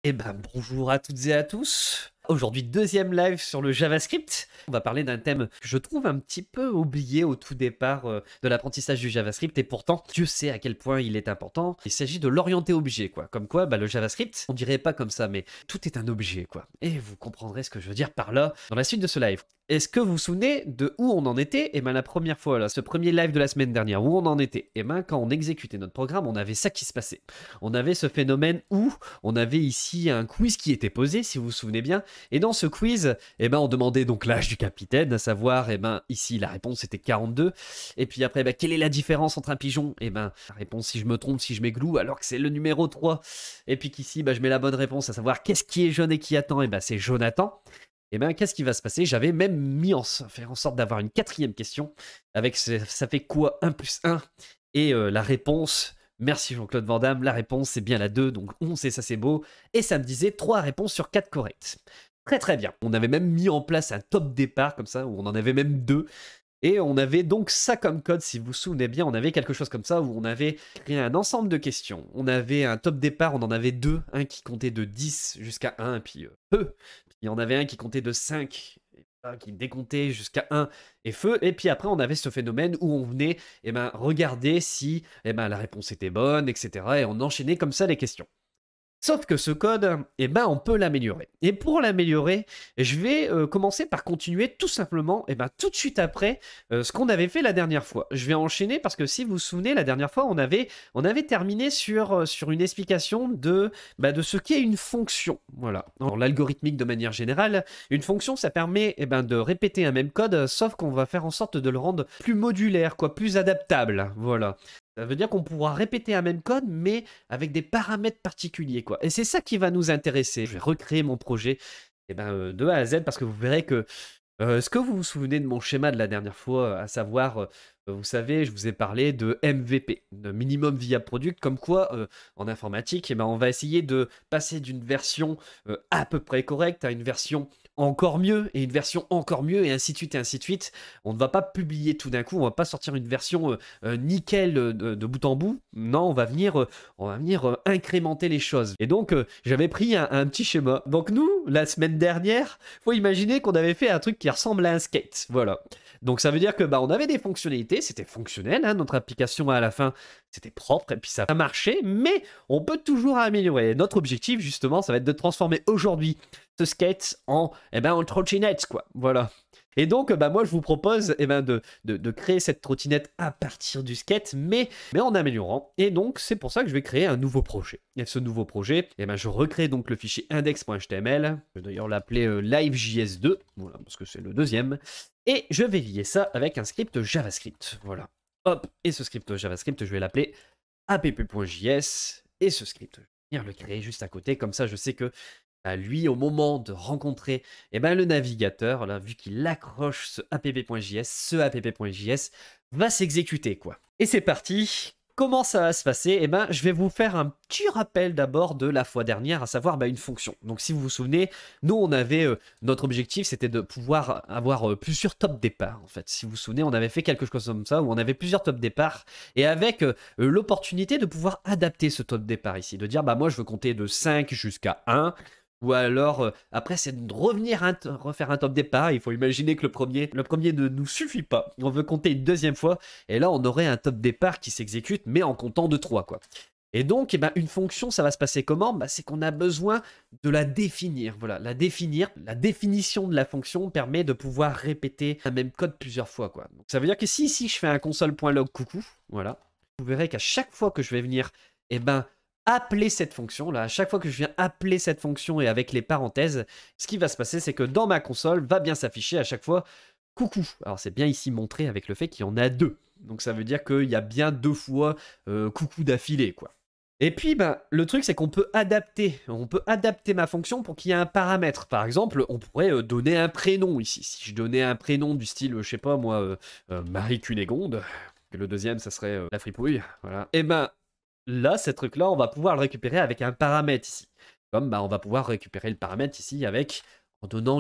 Eh ben, bonjour à toutes et à tous. Aujourd'hui, deuxième live sur le JavaScript. On va parler d'un thème que je trouve un petit peu oublié au tout départ de l'apprentissage du JavaScript et pourtant, Dieu sait à quel point il est important. Il s'agit de l'orienté objet, quoi. Comme quoi, le JavaScript, on dirait pas comme ça, mais tout est un objet, quoi. Et vous comprendrez ce que je veux dire par là dans la suite de ce live. Est-ce que vous vous souvenez de où on en était? Eh ben la première fois, là, ce premier live de la semaine dernière, où on en était? Eh ben quand on exécutait notre programme, on avait ça qui se passait. On avait ce phénomène où on avait ici un quiz qui était posé, si vous vous souvenez bien. Et dans ce quiz, eh ben on demandait donc l'âge du capitaine, à savoir, eh ben ici la réponse était 42. Et puis après, quelle est la différence entre un pigeon? Eh ben la réponse, si je me trompe, si je m'égloue, alors que c'est le numéro 3. Et puis qu'ici, je mets la bonne réponse, à savoir qu'est-ce qui est jaune et qui attend? Eh ben c'est Jonathan. Et bien, qu'est-ce qui va se passer? J'avais même fait en sorte d'avoir une quatrième question avec ça fait quoi 1 plus 1? Et la réponse, merci Jean-Claude Van Damme, la réponse c'est bien la 2, donc 11 et ça c'est beau. Et ça me disait 3 réponses sur 4 correctes. Très très bien. On avait même mis en place un top départ comme ça, où on en avait même 2. Et on avait donc ça comme code, si vous vous souvenez bien, on avait quelque chose comme ça, où on avait créé un ensemble de questions. On avait un top départ, on en avait 2, un qui comptait de 10 jusqu'à 1, puis peu. Puis il y en avait un qui comptait de 5, et qui décomptait jusqu'à 1 et feu. Et puis après, on avait ce phénomène où on venait regarder si la réponse était bonne, etc. Et on enchaînait comme ça les questions. Sauf que ce code, on peut l'améliorer. Et pour l'améliorer, je vais commencer par continuer tout simplement, tout de suite après, ce qu'on avait fait la dernière fois. Je vais enchaîner parce que si vous vous souvenez, la dernière fois, on avait terminé sur une explication de ce qu'est une fonction. Voilà. Dans l'algorithmique de manière générale, une fonction, ça permet de répéter un même code, sauf qu'on va faire en sorte de le rendre plus modulaire, plus adaptable. Voilà. Ça veut dire qu'on pourra répéter un même code, mais avec des paramètres particuliers, quoi. Et c'est ça qui va nous intéresser. Je vais recréer mon projet de A à Z parce que vous verrez que est-ce que vous vous souvenez de mon schéma de la dernière fois, à savoir, vous savez, je vous ai parlé de MVP, de minimum viable product, comme quoi en informatique, on va essayer de passer d'une version à peu près correcte à une version encore mieux, et une version encore mieux, et ainsi de suite, et ainsi de suite. On ne va pas publier tout d'un coup, on va pas sortir une version nickel de bout en bout. Non, on va venir incrémenter les choses. Et donc, j'avais pris un petit schéma. Donc nous, la semaine dernière, faut imaginer qu'on avait fait un truc qui ressemble à un skate. Voilà. Donc ça veut dire que on avait des fonctionnalités, c'était fonctionnel, hein, notre application à la fin, c'était propre et puis ça a marché, mais on peut toujours améliorer. Notre objectif justement, ça va être de transformer aujourd'hui ce skate en trottinette, quoi. Voilà. Et donc, moi, je vous propose de créer cette trottinette à partir du skate, mais en améliorant. Et donc, c'est pour ça que je vais créer un nouveau projet. Et ce nouveau projet, je recrée donc le fichier index.html. Je vais d'ailleurs l'appeler livejs2, voilà, parce que c'est le deuxième. Et je vais lier ça avec un script JavaScript. Voilà. Hop, et ce script JavaScript, je vais l'appeler app.js. Et ce script, je vais venir le créer juste à côté. Comme ça, je sais que lui, au moment de rencontrer le navigateur, là, vu qu'il accroche ce app.js va s'exécuter, quoi. Et c'est parti. Comment ça va se passer? Je vais vous faire un petit rappel d'abord de la fois dernière, à savoir une fonction. Donc si vous vous souvenez, nous on avait notre objectif, c'était de pouvoir avoir plusieurs top départ. En fait, si vous vous souvenez, on avait fait quelque chose comme ça où on avait plusieurs top départ et avec l'opportunité de pouvoir adapter ce top départ ici, de dire moi je veux compter de 5 jusqu'à 1. Ou alors, après, c'est de refaire un top départ. Il faut imaginer que le premier ne nous suffit pas. On veut compter une deuxième fois. Et là, on aurait un top départ qui s'exécute, mais en comptant de 3, quoi. Et donc, une fonction, ça va se passer comment? C'est qu'on a besoin de la définir. Voilà, la définition de la fonction permet de pouvoir répéter un même code plusieurs fois, quoi. Donc, ça veut dire que si ici, je fais un console.log coucou, voilà, vous verrez qu'à chaque fois que je vais venir, appeler cette fonction là, à chaque fois que je viens appeler cette fonction et avec les parenthèses, ce qui va se passer, c'est que dans ma console va bien s'afficher à chaque fois coucou. Alors c'est bien ici montré avec le fait qu'il y en a 2. Donc ça veut dire qu'il y a bien 2 fois coucou d'affilée, quoi. Et puis le truc c'est qu'on peut adapter ma fonction pour qu'il y ait un paramètre. Par exemple, on pourrait donner un prénom ici. Si je donnais un prénom du style, je sais pas moi, Marie Cunégonde, que le deuxième ça serait la fripouille, voilà. Et là, ce truc-là, on va pouvoir le récupérer avec un paramètre ici. Comme on va pouvoir récupérer le paramètre ici en donnant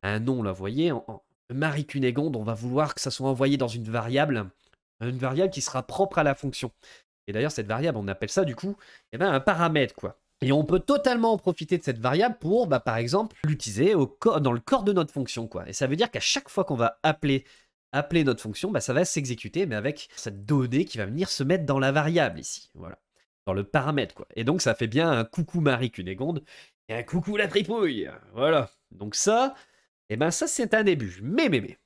un nom, là, vous voyez, Marie Cunégonde, on va vouloir que ça soit envoyé dans une variable qui sera propre à la fonction. Et d'ailleurs, cette variable, on appelle ça du coup un paramètre, quoi. Et on peut totalement en profiter de cette variable pour, bah, par exemple, l'utiliser dans le corps de notre fonction, quoi. Et ça veut dire qu'à chaque fois qu'on va appeler notre fonction, bah, ça va s'exécuter, mais avec cette donnée qui va venir se mettre dans la variable ici, voilà, dans le paramètre, quoi. Et donc ça fait bien un coucou Marie-Cunégonde et un coucou la tripouille, voilà. Donc ça, et ben ça c'est un début. Mais.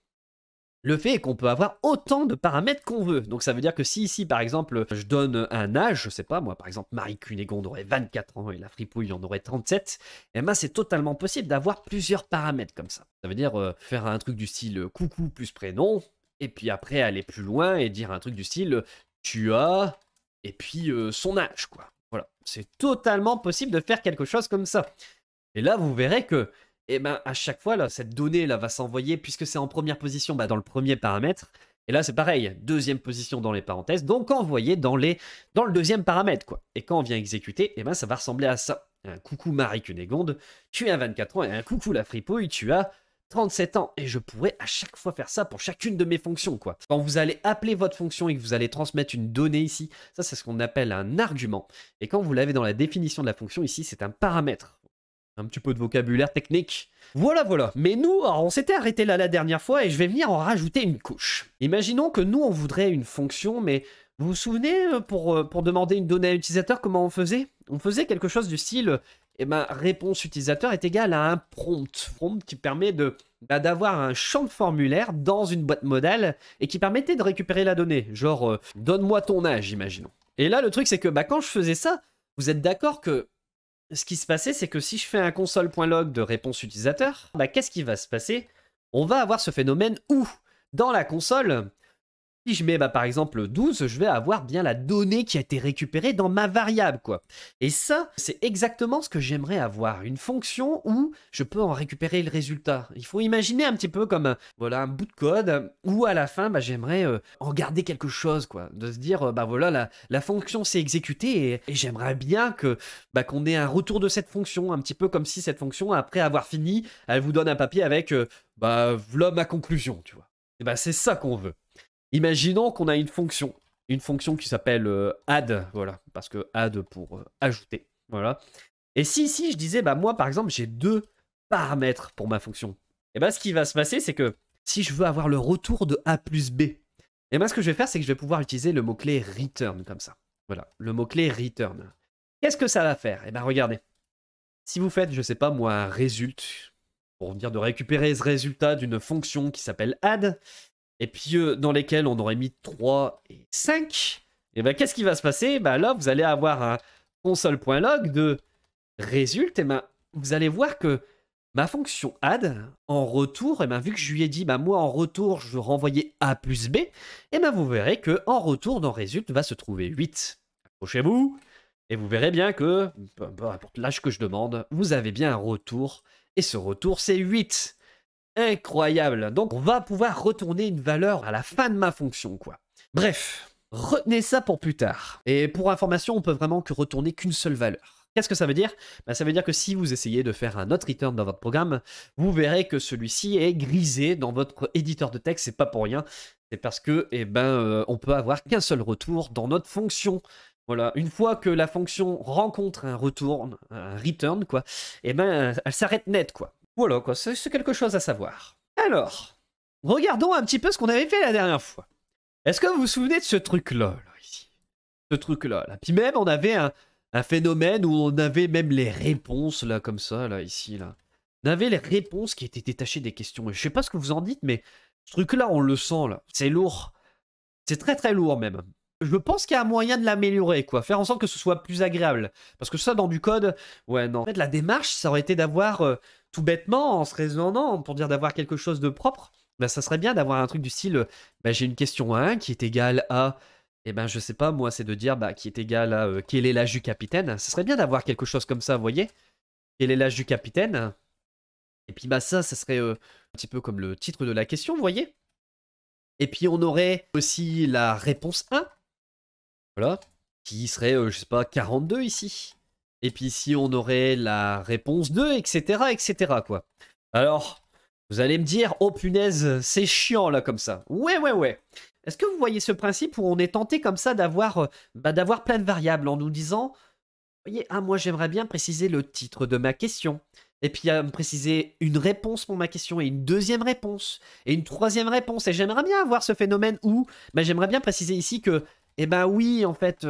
Le fait est qu'on peut avoir autant de paramètres qu'on veut. Donc ça veut dire que si ici, par exemple, je donne un âge, je sais pas, moi, par exemple, Marie-Cunégonde aurait 24 ans et la fripouille en aurait 37, et ben c'est totalement possible d'avoir plusieurs paramètres comme ça. Ça veut dire faire un truc du style coucou plus prénom, et puis après aller plus loin et dire un truc du style tu as, et puis son âge, quoi. Voilà, c'est totalement possible de faire quelque chose comme ça. Et là, vous verrez que et ben, à chaque fois, là, cette donnée là, va s'envoyer, puisque c'est en première position bah, dans le premier paramètre. Et là, c'est pareil, deuxième position dans les parenthèses, donc envoyé dans le deuxième paramètre, quoi. Et quand on vient exécuter, et ben, ça va ressembler à ça. Un coucou Marie-Cunégonde, tu as 24 ans, et un coucou la fripouille, tu as 37 ans. Et je pourrais à chaque fois faire ça pour chacune de mes fonctions, quoi. Quand vous allez appeler votre fonction et que vous allez transmettre une donnée ici, ça c'est ce qu'on appelle un argument. Et quand vous l'avez dans la définition de la fonction ici, c'est un paramètre. Un petit peu de vocabulaire technique. Voilà. Mais nous, alors on s'était arrêté là la dernière fois et je vais venir en rajouter une couche. Imaginons que nous, on voudrait une fonction, mais vous vous souvenez, pour demander une donnée à l'utilisateur, comment on faisait? On faisait quelque chose du style, eh ben, réponse utilisateur est égale à un prompt. Prompt qui permet d'avoir un champ de formulaire dans une boîte modale et qui permettait de récupérer la donnée. Genre, donne-moi ton âge, imaginons. Et là, le truc, c'est que quand je faisais ça, vous êtes d'accord que ce qui se passait, c'est que si je fais un console.log de réponse utilisateur, qu'est-ce qui va se passer? On va avoir ce phénomène où, dans la console, si je mets par exemple 12, je vais avoir bien la donnée qui a été récupérée dans ma variable, quoi. Et ça, c'est exactement ce que j'aimerais avoir. Une fonction où je peux en récupérer le résultat. Il faut imaginer un petit peu comme un bout de code où à la fin, j'aimerais en garder quelque chose, quoi. De se dire, voilà, la fonction s'est exécutée et j'aimerais bien qu'on ait un retour de cette fonction. Un petit peu comme si cette fonction, après avoir fini, elle vous donne un papier avec, voilà ma conclusion, tu vois. Et c'est ça qu'on veut. Imaginons qu'on a une fonction qui s'appelle add, voilà, parce que add pour ajouter, voilà. Et si ici je disais, moi par exemple j'ai deux paramètres pour ma fonction, et ce qui va se passer c'est que si je veux avoir le retour de a plus b, et ce que je vais faire c'est que je vais pouvoir utiliser le mot-clé return comme ça. Voilà, le mot-clé return. Qu'est-ce que ça va faire? Regardez, si vous faites, je sais pas moi, un result, pour dire de récupérer ce résultat d'une fonction qui s'appelle add, et puis dans lesquels on aurait mis 3 et 5, et qu'est-ce qui va se passer? Là, vous allez avoir un console.log de résulte, et vous allez voir que ma fonction add, en retour, vu que je lui ai dit, moi en retour, je veux renvoyer a plus b, et vous verrez que en retour, dans résulte, va se trouver 8. Accrochez-vous, et vous verrez bien que, peu importe l'âge que je demande, vous avez bien un retour, et ce retour, c'est 8. Incroyable. Donc, on va pouvoir retourner une valeur à la fin de ma fonction, quoi. Bref, retenez ça pour plus tard. Et pour information, on peut vraiment que retourner qu'une seule valeur. Qu'est-ce que ça veut dire? Ça veut dire que si vous essayez de faire un autre return dans votre programme, vous verrez que celui-ci est grisé dans votre éditeur de texte. C'est pas pour rien. C'est parce que, on peut avoir qu'un seul retour dans notre fonction. Voilà, une fois que la fonction rencontre un return, quoi, elle s'arrête net, quoi. Voilà, quoi, c'est quelque chose à savoir. Alors, regardons un petit peu ce qu'on avait fait la dernière fois. Est-ce que vous vous souvenez de ce truc-là, ici? Ce truc-là, là. Puis même, on avait un phénomène où on avait même les réponses, là, comme ça, là, ici, là. On avait les réponses qui étaient détachées des questions. Et je sais pas ce que vous en dites, mais ce truc-là, on le sent, là. C'est lourd. C'est très, très lourd, même. Je pense qu'il y a moyen de l'améliorer, quoi. Faire en sorte que ce soit plus agréable. Parce que ça, dans du code, ouais, non. En fait, la démarche, ça aurait été d'avoir... tout bêtement, en se raisonnant, pour dire d'avoir quelque chose de propre, ça serait bien d'avoir un truc du style, j'ai une question 1 qui est égale à, je sais pas, moi, c'est de dire, qui est égal à quel est l'âge du capitaine. Ça serait bien d'avoir quelque chose comme ça, vous voyez? Quel est l'âge du capitaine? Et puis, ça serait un petit peu comme le titre de la question, vous voyez? Et puis, on aurait aussi la réponse 1, voilà, qui serait, je sais pas, 42 ici. Et puis ici, on aurait la réponse 2, etc., quoi. Alors, vous allez me dire, oh punaise, c'est chiant, là, comme ça. Ouais. Est-ce que vous voyez ce principe où on est tenté comme ça d'avoir plein de variables en nous disant, voyez, ah, moi j'aimerais bien préciser le titre de ma question. Et puis me préciser une réponse pour ma question et une deuxième réponse et une troisième réponse. Et j'aimerais bien avoir ce phénomène où bah, j'aimerais bien préciser ici que, eh ben oui, en fait,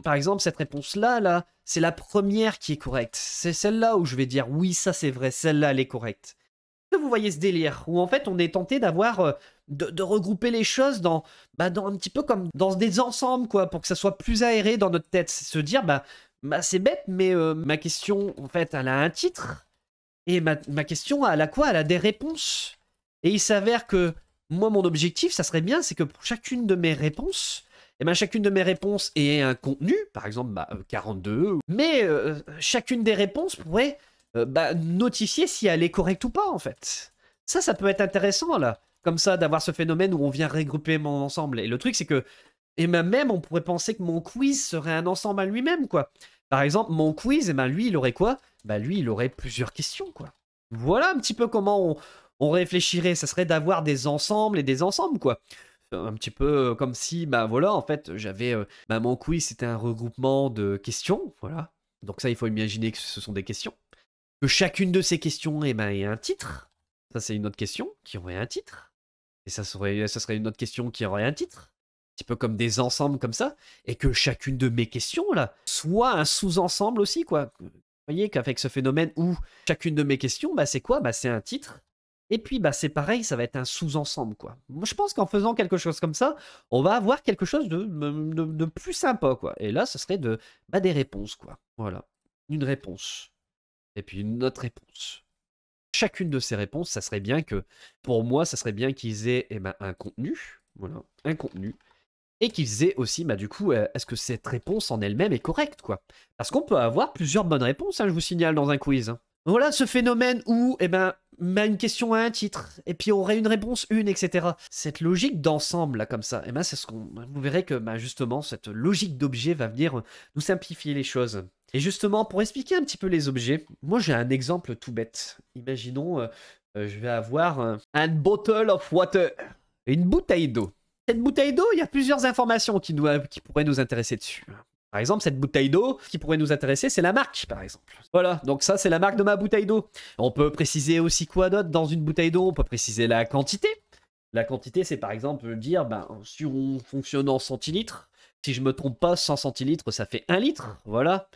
par exemple, cette réponse-là, là, c'est la première qui est correcte. C'est celle-là où je vais dire oui, ça c'est vrai, celle-là elle est correcte. Que vous voyez ce délire où en fait on est tenté d'avoir de regrouper les choses dans, bah, dans un petit peu comme dans des ensembles quoi pour que ça soit plus aéré dans notre tête, se dire bah c'est bête mais ma question en fait elle a un titre et ma question elle a quoi, elle a des réponses et il s'avère que moi mon objectif ça serait bien c'est que pour chacune de mes réponses et ben chacune de mes réponses ait un contenu par exemple bah, 42 mais chacune des réponses pourrait bah, notifier si elle est correcte ou pas, en fait. Ça peut être intéressant, là. Comme ça, d'avoir ce phénomène où on vient regrouper mon ensemble. Et le truc, c'est que, et même, on pourrait penser que mon quiz serait un ensemble à lui-même, quoi. Par exemple, mon quiz, et ben lui, il aurait quoi? Bah, lui, il aurait plusieurs questions, quoi. Voilà un petit peu comment on réfléchirait. Ça serait d'avoir des ensembles et des ensembles, quoi. Un petit peu comme si, bah voilà, en fait, j'avais. Bah, mon quiz, c'était un regroupement de questions, voilà. Donc ça, il faut imaginer que ce sont des questions que chacune de ces questions eh ben, ait un titre. Ça, c'est une autre question qui aurait un titre. Et ça serait une autre question qui aurait un titre. Un petit peu comme des ensembles comme ça. Et que chacune de mes questions, là, soit un sous-ensemble aussi, quoi. Vous voyez qu'avec ce phénomène où chacune de mes questions, bah, c'est quoi? Bah, c'est un titre. Et puis, bah, c'est pareil, ça va être un sous-ensemble, quoi. Moi, je pense qu'en faisant quelque chose comme ça, on va avoir quelque chose de plus sympa, quoi. Et là, ce serait bah, des réponses, quoi. Voilà. Une réponse et puis une autre réponse. Chacune de ces réponses, ça serait bien que, pour moi, ça serait bien qu'ils aient eh ben, un contenu, voilà, un contenu, et qu'ils aient aussi, bah, du coup, est-ce que cette réponse en elle-même est correcte, quoi? Parce qu'on peut avoir plusieurs bonnes réponses, hein, je vous signale, dans un quiz. Hein. Voilà ce phénomène où, eh ben, une question a un titre, et puis on aurait une réponse, une, etc. Cette logique d'ensemble, là, comme ça, eh ben, c'est ce qu'on, vous verrez que, bah, justement, cette logique d'objet va venir nous simplifier les choses. Et justement, pour expliquer un petit peu les objets, moi j'ai un exemple tout bête. Imaginons, je vais avoir un bottle of water, une bouteille d'eau. Cette bouteille d'eau, il y a plusieurs informations qui pourraient nous intéresser dessus. Par exemple, cette bouteille d'eau, ce qui pourrait nous intéresser, c'est la marque, par exemple. Voilà, donc ça, c'est la marque de ma bouteille d'eau. On peut préciser aussi quoi d'autre dans une bouteille d'eau? On peut préciser la quantité. La quantité, c'est par exemple dire, ben, si on fonctionne en centilitres, si je me trompe pas, 100 centilitres, ça fait 1 litre, voilà.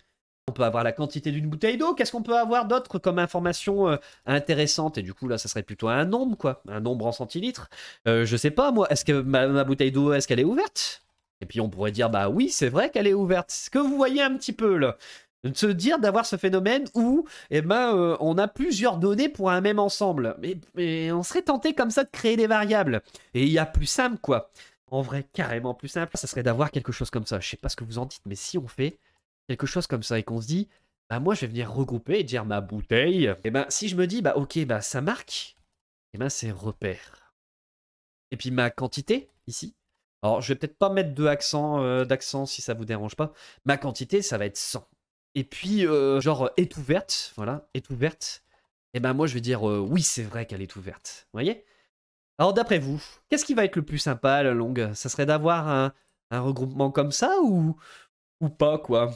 On peut avoir la quantité d'une bouteille d'eau. Qu'est-ce qu'on peut avoir d'autre comme information intéressante? Et du coup, là, ça serait plutôt un nombre, quoi. Un nombre en centilitres. Je sais pas, moi, est-ce que ma bouteille d'eau, est-ce qu'elle est ouverte? Et puis on pourrait dire, bah oui, c'est vrai qu'elle est ouverte. Ce que vous voyez un petit peu, là. De se dire d'avoir ce phénomène où eh ben, on a plusieurs données pour un même ensemble. Mais on serait tenté comme ça de créer des variables. Et il y a plus simple, quoi. En vrai, carrément plus simple, ça serait d'avoir quelque chose comme ça. Je sais pas ce que vous en dites, mais si on fait quelque chose comme ça et qu'on se dit, bah moi je vais venir regrouper et dire ma bouteille, et ben si je me dis, bah ok, bah ça marque, et ben c'est repère. Et puis ma quantité, ici, alors je vais peut-être pas mettre d'accent si ça vous dérange pas, ma quantité ça va être 100. Et puis genre est ouverte, voilà, est ouverte, et ben moi je vais dire oui c'est vrai qu'elle est ouverte, vous voyez? Alors d'après vous, qu'est-ce qui va être le plus sympa à la longue? Ça serait d'avoir un regroupement comme ça ou pas quoi?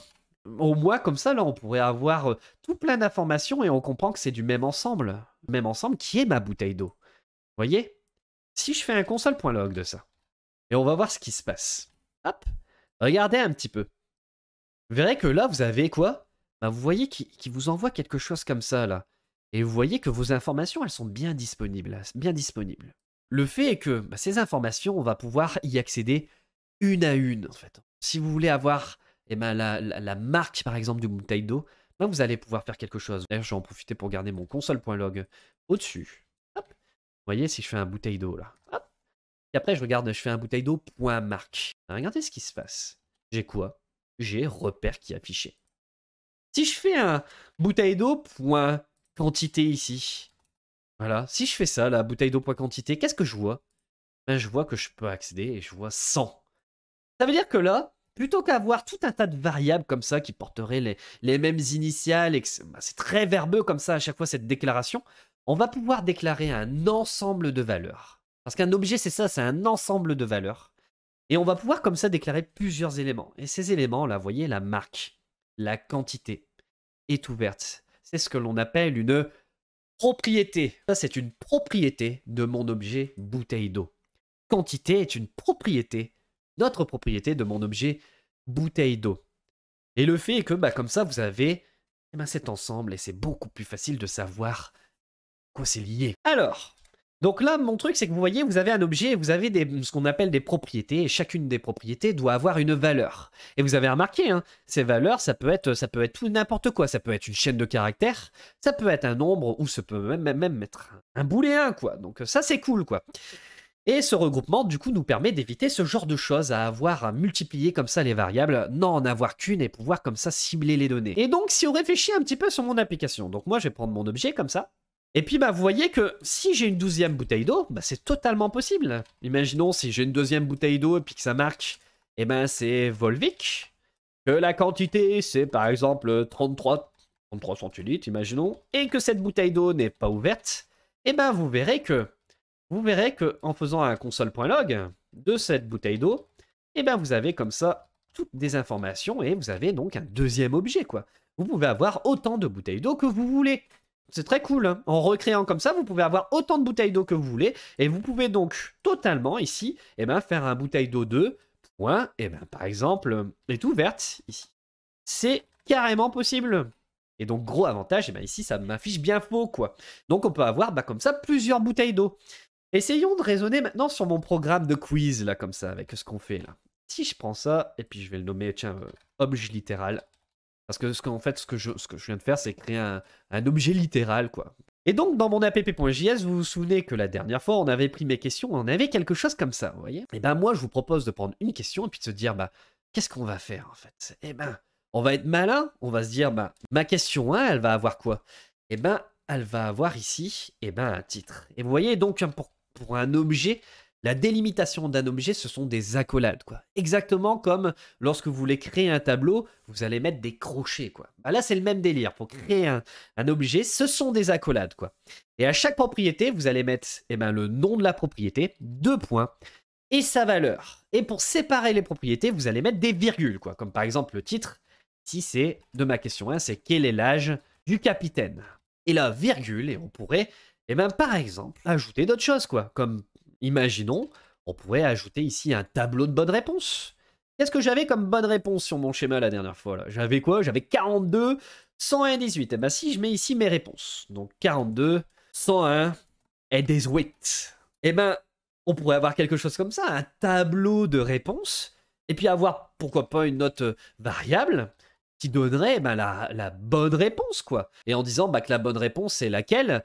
Au moins, comme ça, là, on pourrait avoir tout plein d'informations et on comprend que c'est du même ensemble. Même ensemble qui est ma bouteille d'eau. Vous voyez? Si je fais un console.log de ça, et on va voir ce qui se passe. Hop, regardez un petit peu. Vous verrez que là, vous avez quoi? Bah, vous voyez qu'il vous envoie quelque chose comme ça, là. Et vous voyez que vos informations, elles sont bien disponibles. Là, bien disponibles. Le fait est que bah, ces informations, on va pouvoir y accéder une à une, en fait. Si vous voulez avoir eh ben, la marque, par exemple, du bouteille d'eau, ben, vous allez pouvoir faire quelque chose. D'ailleurs, je vais en profiter pour garder mon console.log au-dessus. Hop. Vous voyez, si je fais un bouteille d'eau, là. Hop. Et après, je regarde, je fais un bouteille d'eau.marque. Regardez ce qui se passe. J'ai quoi? J'ai repère qui est affiché. Si je fais un bouteille d'eau.quantité ici, voilà. Si je fais ça, la bouteille d'eau.quantité, qu'est-ce que je vois? Ben, je vois que je peux accéder et je vois 100. Ça veut dire que là, plutôt qu'avoir tout un tas de variables comme ça qui porteraient les mêmes initiales, et que c'est très verbeux comme ça à chaque fois cette déclaration, on va pouvoir déclarer un ensemble de valeurs. Parce qu'un objet, c'est ça, c'est un ensemble de valeurs. Et on va pouvoir comme ça déclarer plusieurs éléments. Et ces éléments, là, vous voyez, la marque. la quantité est ouverte. C'est ce que l'on appelle une propriété. Ça, c'est une propriété de mon objet bouteille d'eau. Quantité est une propriété, notre propriété de mon objet bouteille d'eau. Et le fait est que, comme ça, vous avez cet ensemble et c'est beaucoup plus facile de savoir quoi c'est lié. Alors, donc là, mon truc, c'est que vous voyez, vous avez un objet et vous avez ce qu'on appelle des propriétés et chacune des propriétés doit avoir une valeur. Et vous avez remarqué, hein, ces valeurs, ça peut être tout n'importe quoi. Ça peut être une chaîne de caractères, ça peut être un nombre ou ça peut même être un booléen, quoi. Donc ça, c'est cool, quoi. Et ce regroupement, du coup, nous permet d'éviter ce genre de choses, à multiplier comme ça les variables, non en avoir qu'une et pouvoir comme ça cibler les données. Et donc, si on réfléchit un petit peu sur mon application, donc moi, je vais prendre mon objet comme ça, et puis vous voyez que si j'ai une 12e bouteille d'eau, c'est totalement possible. Imaginons si j'ai une 2e bouteille d'eau et puis que ça marque, c'est Volvic, que la quantité c'est par exemple 33 centilitres, imaginons, et que cette bouteille d'eau n'est pas ouverte, vous verrez que en faisant un console.log de cette bouteille d'eau, vous avez comme ça toutes des informations et vous avez donc un deuxième objet, quoi. Vous pouvez avoir autant de bouteilles d'eau que vous voulez. C'est très cool, hein. En recréant comme ça, vous pouvez avoir autant de bouteilles d'eau que vous voulez et vous pouvez donc totalement ici faire un bouteille d'eau 2, point, par exemple, est ouverte ici. C'est carrément possible. Et donc, gros avantage, ici, ça m'affiche bien faux, quoi. Donc, on peut avoir comme ça plusieurs bouteilles d'eau. Essayons de raisonner maintenant sur mon programme de quiz, là, comme ça, avec ce qu'on fait, là. Si je prends ça, et puis je vais le nommer, tiens, objet littéral. Parce que, ce que je viens de faire, c'est créer un objet littéral, quoi. Et donc, dans mon app.js, vous vous souvenez que la dernière fois, on avait pris mes questions, on avait quelque chose comme ça, vous voyez. Et moi, je vous propose de prendre une question, et puis de se dire, qu'est-ce qu'on va faire, en fait? On va être malin, on va se dire, ma question 1, elle va avoir quoi? Elle va avoir ici, un titre. Et vous voyez, donc, pour un objet, la délimitation d'un objet, ce sont des accolades, quoi. Exactement comme lorsque vous voulez créer un tableau, vous allez mettre des crochets, quoi. Là, c'est le même délire. Pour créer un objet, ce sont des accolades, quoi. Et à chaque propriété, vous allez mettre le nom de la propriété, 2 points, et sa valeur. Et pour séparer les propriétés, vous allez mettre des virgules, quoi. Comme par exemple le titre, ici, c'est de ma question 1, c'est quel est l'âge du capitaine? Et la virgule, et on pourrait, par exemple, ajouter d'autres choses, quoi. Comme, imaginons, on pourrait ajouter ici un tableau de bonnes réponses. Qu'est-ce que j'avais comme bonne réponse sur mon schéma la dernière fois, là? J'avais quoi? J'avais 42, 101, 18. Si je mets ici mes réponses, donc 42, 101 et 18, on pourrait avoir quelque chose comme ça, un tableau de réponses, et puis avoir, pourquoi pas, une note variable qui donnerait la bonne réponse, quoi. Et en disant que la bonne réponse, c'est laquelle?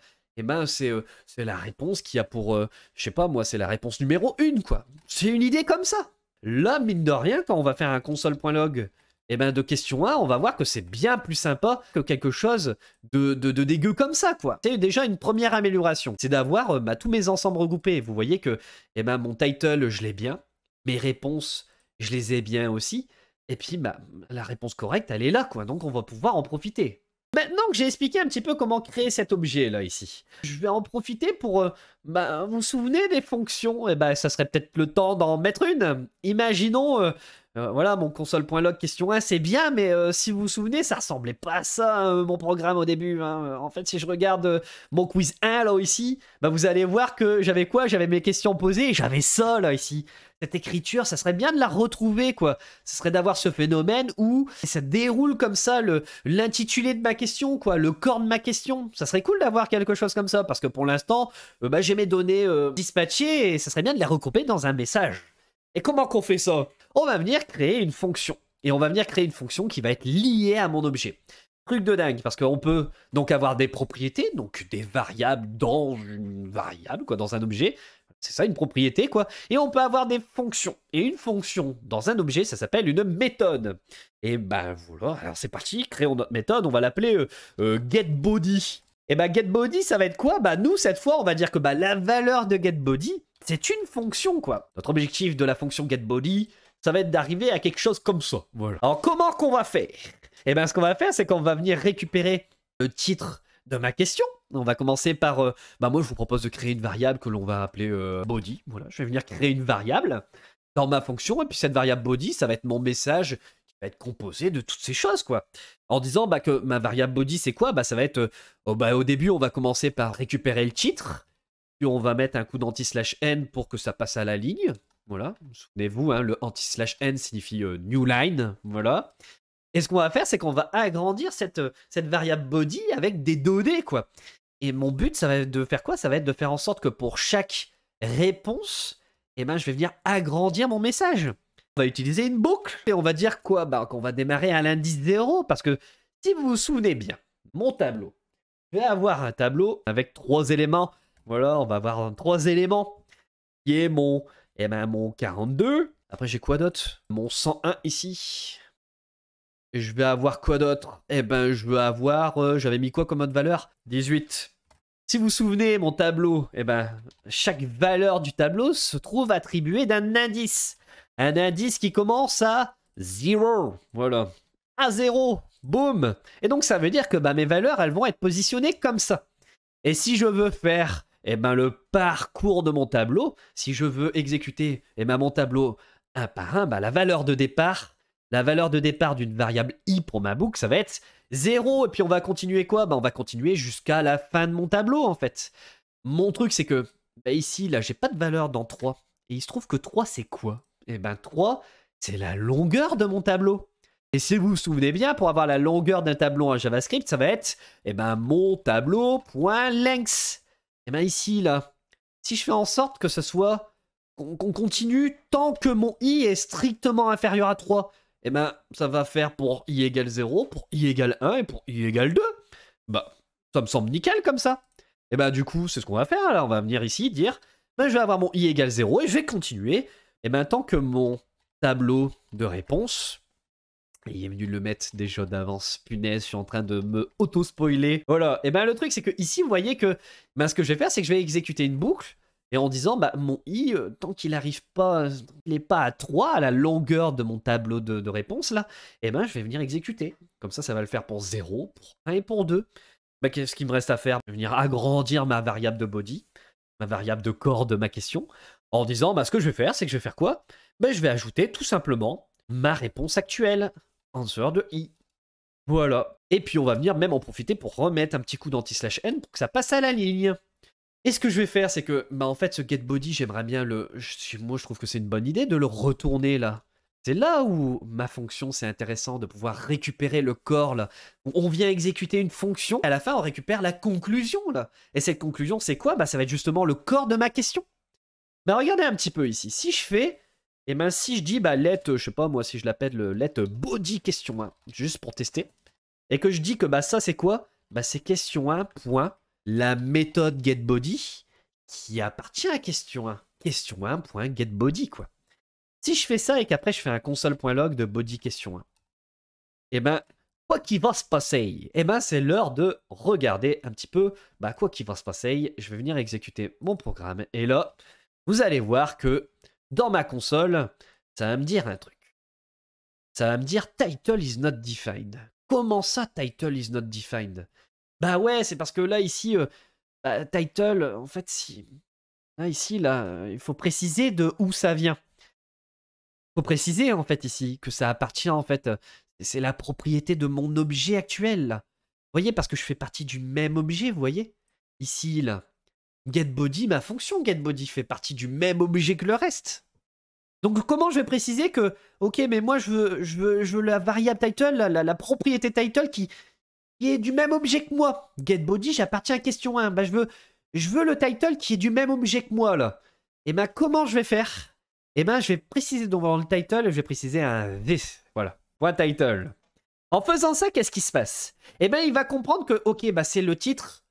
C'est la réponse qui a pour, je sais pas moi, c'est la réponse numéro 1, quoi. C'est une idée comme ça. Là, mine de rien, quand on va faire un console.log de question 1, on va voir que c'est bien plus sympa que quelque chose de dégueu comme ça, quoi. C'est déjà une première amélioration. C'est d'avoir tous mes ensembles regroupés. Vous voyez que mon title, je l'ai bien. Mes réponses, je les ai bien aussi. Et puis, la réponse correcte, elle est là, quoi. Donc, on va pouvoir en profiter. Maintenant que j'ai expliqué un petit peu comment créer cet objet, là, ici, je vais en profiter pour, vous vous souvenez des fonctions? Ça serait peut-être le temps d'en mettre une. Imaginons, voilà, mon console.log question 1, c'est bien, mais si vous vous souvenez, ça ressemblait pas à ça, mon programme au début, hein. En fait, si je regarde mon quiz 1, là, ici, vous allez voir que j'avais quoi? J'avais mes questions posées et j'avais ça, là, ici. Cette écriture, ça serait bien de la retrouver, quoi. Ce serait d'avoir ce phénomène où ça déroule comme ça l'intitulé de ma question, quoi, le corps de ma question. Ça serait cool d'avoir quelque chose comme ça, parce que pour l'instant, j'ai mes données dispatchées et ça serait bien de les regrouper dans un message. Et comment qu'on fait ça? On va venir créer une fonction. Et on va venir créer une fonction qui va être liée à mon objet. Truc de dingue, parce qu'on peut donc avoir des propriétés, donc des variables dans une variable, quoi, dans un objet. C'est ça, une propriété, quoi. Et on peut avoir des fonctions. Et une fonction dans un objet, ça s'appelle une méthode. Et voilà, alors c'est parti, créons notre méthode, on va l'appeler getBody. Et getBody, ça va être quoi? Nous, cette fois, on va dire que la valeur de getBody, c'est une fonction, quoi. Notre objectif de la fonction getBody, ça va être d'arriver à quelque chose comme ça. Voilà. Alors, comment qu'on va faire? Ce qu'on va faire, c'est qu'on va venir récupérer le titre de ma question. On va commencer par, moi je vous propose de créer une variable que l'on va appeler body. Voilà, je vais venir créer une variable dans ma fonction et puis cette variable body, ça va être mon message qui va être composé de toutes ces choses, quoi. En disant bah, que ma variable body, c'est quoi? Bah, ça va être, au début, on va commencer par récupérer le titre, puis on va mettre un coup d'anti-n pour que ça passe à la ligne. Voilà, souvenez-vous, hein, le anti-n signifie new line, voilà. Et ce qu'on va faire, c'est qu'on va agrandir cette variable body avec des données, quoi. Et mon but, ça va être de faire quoi? Ça va être de faire en sorte que pour chaque réponse, eh ben, je vais venir agrandir mon message. On va utiliser une boucle et on va dire quoi? Bah, qu'on va démarrer à l'indice 0 parce que si vous vous souvenez bien, mon tableau, je vais avoir un tableau avec 3 éléments. Voilà, on va avoir 3 éléments qui est mon, mon 42. Après, j'ai quoi d'autre? Mon 101 ici. Et je vais avoir quoi d'autre? Eh ben, je veux avoir... j'avais mis quoi comme autre valeur? 18. Si vous vous souvenez, mon tableau, eh ben, chaque valeur du tableau se trouve attribuée d'un indice. Un indice qui commence à 0. Voilà. À 0. Boum. Et donc, ça veut dire que bah, mes valeurs, elles vont être positionnées comme ça. Et si je veux faire eh ben, le parcours de mon tableau, si je veux exécuter eh ben, mon tableau un par un, bah, la valeur de départ d'une variable i pour ma boucle, ça va être 0. Et puis on va continuer quoi? Bah, on va continuer jusqu'à la fin de mon tableau, en fait. Mon truc, c'est que bah, ici, là, j'ai pas de valeur dans 3. Et il se trouve que 3, c'est quoi? Eh ben 3, c'est la longueur de mon tableau. Et si vous vous souvenez bien, pour avoir la longueur d'un tableau en JavaScript, ça va être eh ben, mon tableau.length. Et bien ici, là, si je fais en sorte que ce soit qu'on continue tant que mon i est strictement inférieur à 3, et ben ça va faire pour i égale 0, pour i égale 1 et pour i égale 2. Bah, ça me semble nickel comme ça. Et ben du coup, c'est ce qu'on va faire. Là, on va venir ici dire, ben, je vais avoir mon i égale 0 et je vais continuer. Et ben tant que mon tableau de réponse... Il est venu le mettre déjà d'avance, punaise, je suis en train de me auto-spoiler. Voilà, et ben le truc c'est que ici vous voyez que ben, ce que je vais faire c'est que je vais exécuter une boucle et en disant bah mon i, tant qu'il n'arrive pas, il n'est pas à 3, à la longueur de mon tableau de réponse là, et ben je vais venir exécuter. Comme ça va le faire pour 0, pour 1 et pour 2. Ben, qu'est-ce qu'il me reste à faire? Je vais venir agrandir ma variable de body, ma variable de corps de ma question, en disant bah ce que je vais faire c'est que je vais faire quoi? Ben je vais ajouter tout simplement ma réponse actuelle. Answer de i. Voilà. Et puis on va venir même en profiter pour remettre un petit coup d'anti/n pour que ça passe à la ligne. Et ce que je vais faire, c'est que, bah en fait, ce getBody, j'aimerais bien moi, je trouve que c'est une bonne idée de le retourner là. C'est là où ma fonction, c'est intéressant de pouvoir récupérer le corps là. On vient exécuter une fonction, à la fin, on récupère la conclusion là. Et cette conclusion, c'est quoi? Bah ça va être justement le corps de ma question. Bah regardez un petit peu ici. Si je fais... Et ben si je dis bah let, je sais pas moi si je l'appelle le let body question 1, juste pour tester, et que je dis que bah ça c'est quoi? Bah c'est question 1 point la méthode getBody qui appartient à question 1. Question 1 point getBody quoi. Si je fais ça et qu'après je fais un console.log de body question 1, et ben quoi qu'il va se passer? Et ben c'est l'heure de regarder un petit peu bah quoi qu'il va se passer. Je vais venir exécuter mon programme et là vous allez voir que dans ma console, ça va me dire un truc. Ça va me dire title is not defined. Comment ça, title is not defined? Bah ouais, c'est parce que là, ici, bah, title, en fait, si... Là, ici, là, il faut préciser de où ça vient. Il faut préciser, en fait, ici, que ça appartient, en fait, c'est la propriété de mon objet actuel, là. Vous voyez, parce que je fais partie du même objet, vous voyez? Ici, là. GetBody, ma fonction GetBody fait partie du même objet que le reste. Donc comment je vais préciser que, ok, mais moi je veux la variable title, la propriété title qui est du même objet que moi. GetBody, j'appartiens à question 1. Bah, je veux le title qui est du même objet que moi, là. Et ben comment je vais faire? Et ben je vais préciser dans le title, je vais préciser un this. Voilà, point title. En faisant ça, qu'est-ce qui se passe? Et ben il va comprendre que, ok, bah c'est le titre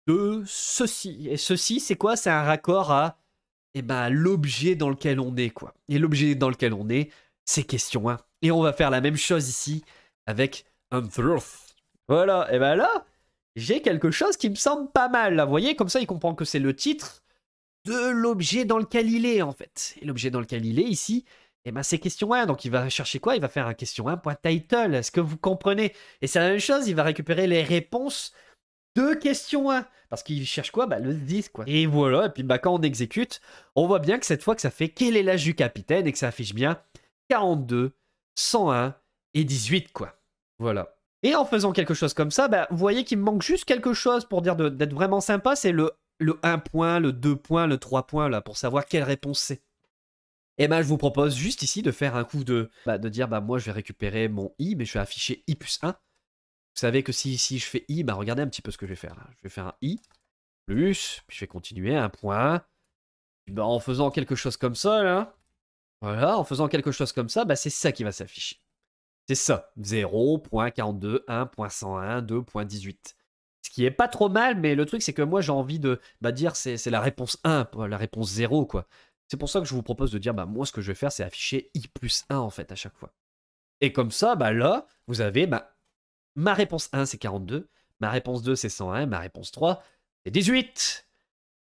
de ceci. Et ceci, c'est quoi? C'est un raccord à l'objet dans lequel on est, quoi. Et l'objet dans lequel on est, c'est question 1. Et on va faire la même chose ici avec untruth. Voilà, et ben là, j'ai quelque chose qui me semble pas mal, là. Vous voyez, comme ça, il comprend que c'est le titre de l'objet dans lequel il est, en fait. Et l'objet dans lequel il est, ici, c'est question 1. Donc, il va chercher quoi? Il va faire un question 1.title. Est-ce que vous comprenez? Et c'est la même chose, il va récupérer les réponses de question 1. Parce qu'il cherche quoi? Bah, le 10, quoi. Et voilà, et puis bah, quand on exécute, on voit bien que cette fois que ça fait quel est l'âge du capitaine et que ça affiche bien 42, 101 et 18, quoi. Voilà. Et en faisant quelque chose comme ça, bah, vous voyez qu'il me manque juste quelque chose pour dire d'être vraiment sympa, c'est le 1 point, le 2 points, le 3 points, là, pour savoir quelle réponse c'est. Et ben, je vous propose juste ici de faire un coup de dire, bah, moi, je vais récupérer mon i, mais je vais afficher i plus 1. Vous savez que si je fais i, bah, regardez un petit peu ce que je vais faire. Là. Je vais faire un i, plus, puis je vais continuer, un point. Puis, bah, en faisant quelque chose comme ça, là, voilà, en faisant quelque chose comme ça, bah, c'est ça qui va s'afficher. C'est ça, 0.42, 1.101, 2.18. Ce qui est pas trop mal, mais le truc c'est que moi j'ai envie de dire c'est la réponse 1, pas la réponse 0 quoi. C'est pour ça que je vous propose de dire bah moi ce que je vais faire c'est afficher i plus 1 en fait à chaque fois. Et comme ça, bah là, vous avez ma réponse 1 c'est 42, ma réponse 2 c'est 101, ma réponse 3 c'est 18.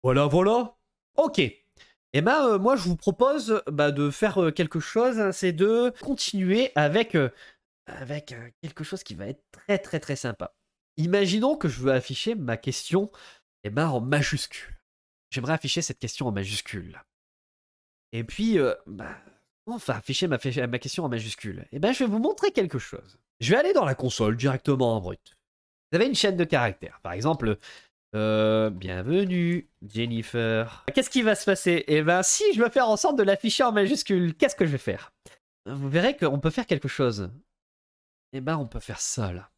Voilà, voilà. Ok. Et moi je vous propose de faire quelque chose, hein, c'est de continuer avec quelque chose qui va être très très très sympa. Imaginons que je veux afficher ma question en majuscule. J'aimerais afficher cette question en majuscule. Et puis, enfin, afficher ma question en majuscule. Et je vais vous montrer quelque chose. Je vais aller dans la console directement en brut. Vous avez une chaîne de caractères. Par exemple, bienvenue, Jennifer. Qu'est-ce qui va se passer? Eh ben, si je veux faire en sorte de l'afficher en majuscule, qu'est-ce que je vais faire? Vous verrez qu'on peut faire quelque chose. Eh ben, on peut faire ça, là.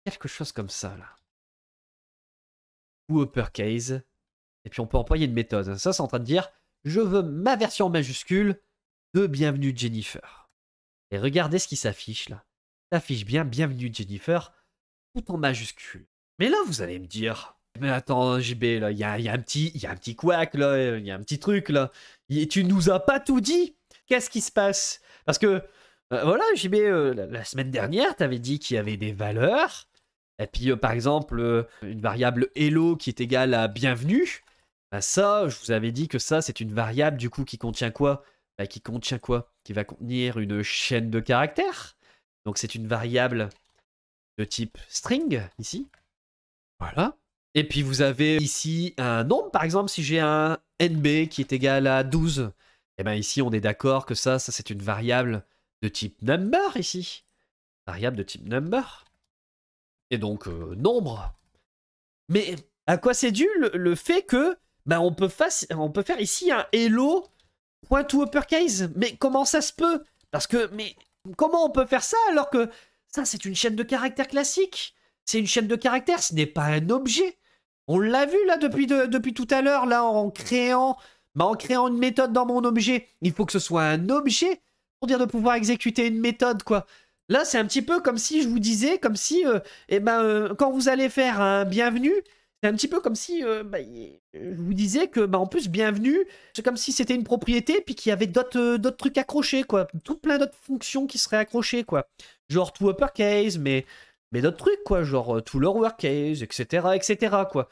Quelque chose comme ça, là. Ou uppercase. Et puis, on peut employer une méthode. Ça, c'est en train de dire, je veux ma version majuscule de Bienvenue Jennifer. Et regardez ce qui s'affiche, là. Ça affiche bien Bienvenue Jennifer, tout en majuscule. Mais là, vous allez me dire, mais attends, JB, là, il y a un petit couac, là, il y a un petit truc, là. Tu nous as pas tout dit. Qu'est-ce qui se passe? Parce que, voilà, JB, la semaine dernière, t'avais dit qu'il y avait des valeurs. Et puis, par exemple, une variable hello qui est égale à bienvenue. Bah ça, je vous avais dit que ça, c'est une variable, du coup, qui contient quoi? Qui contient quoi? Qui va contenir une chaîne de caractères. Donc, c'est une variable de type string, ici. Voilà. Et puis, vous avez ici un nombre, par exemple, si j'ai un NB qui est égal à 12. Et bien, ici, on est d'accord que ça c'est une variable de type number, ici. Variable de type number. Et donc, nombre. Mais à quoi c'est dû le fait que on peut faire ici un hello point to uppercase? Mais comment ça se peut? Parce que, mais comment on peut faire ça alors que ça, c'est une chaîne de caractères classique? C'est une chaîne de caractères, ce n'est pas un objet. On l'a vu là depuis tout à l'heure, là, en créant une méthode dans mon objet. Il faut que ce soit un objet pour dire de pouvoir exécuter une méthode, quoi. Là, c'est un petit peu comme si je vous disais, comme si, quand vous allez faire un bienvenue, c'est un petit peu comme si je vous disais que, en plus, bienvenue, c'est comme si c'était une propriété, puis qu'il y avait d'autres trucs accrochés, quoi. Tout plein d'autres fonctions qui seraient accrochées, quoi. Genre to uppercase, mais d'autres trucs, quoi. Genre to lowercase, etc., etc., quoi.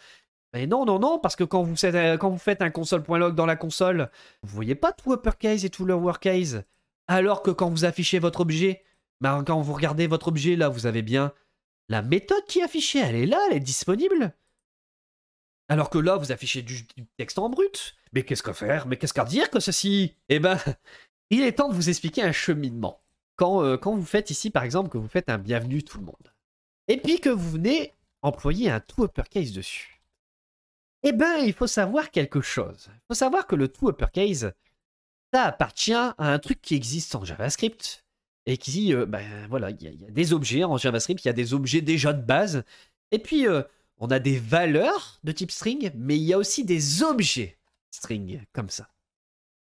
Mais non, non, non, parce que quand vous faites un console.log dans la console, vous voyez pas to uppercase et to lowercase. Alors que quand vous affichez votre objet, quand vous regardez votre objet, là, vous avez bien la méthode qui est affichée. Elle est là, elle est disponible. Alors que là, vous affichez du texte en brut. Mais qu'est-ce qu'à faire? Mais qu'est-ce qu'à dire que ceci? Eh ben, il est temps de vous expliquer un cheminement. Quand vous faites ici, par exemple, que vous faites un bienvenue tout le monde, et puis que vous venez employer un to uppercase dessus, eh ben, il faut savoir quelque chose. Il faut savoir que le to uppercase, ça appartient à un truc qui existe en JavaScript. Et qui, voilà, il y a des objets en JavaScript, il y a des objets déjà de base. Et puis, on a des valeurs de type string, mais il y a aussi des objets string, comme ça.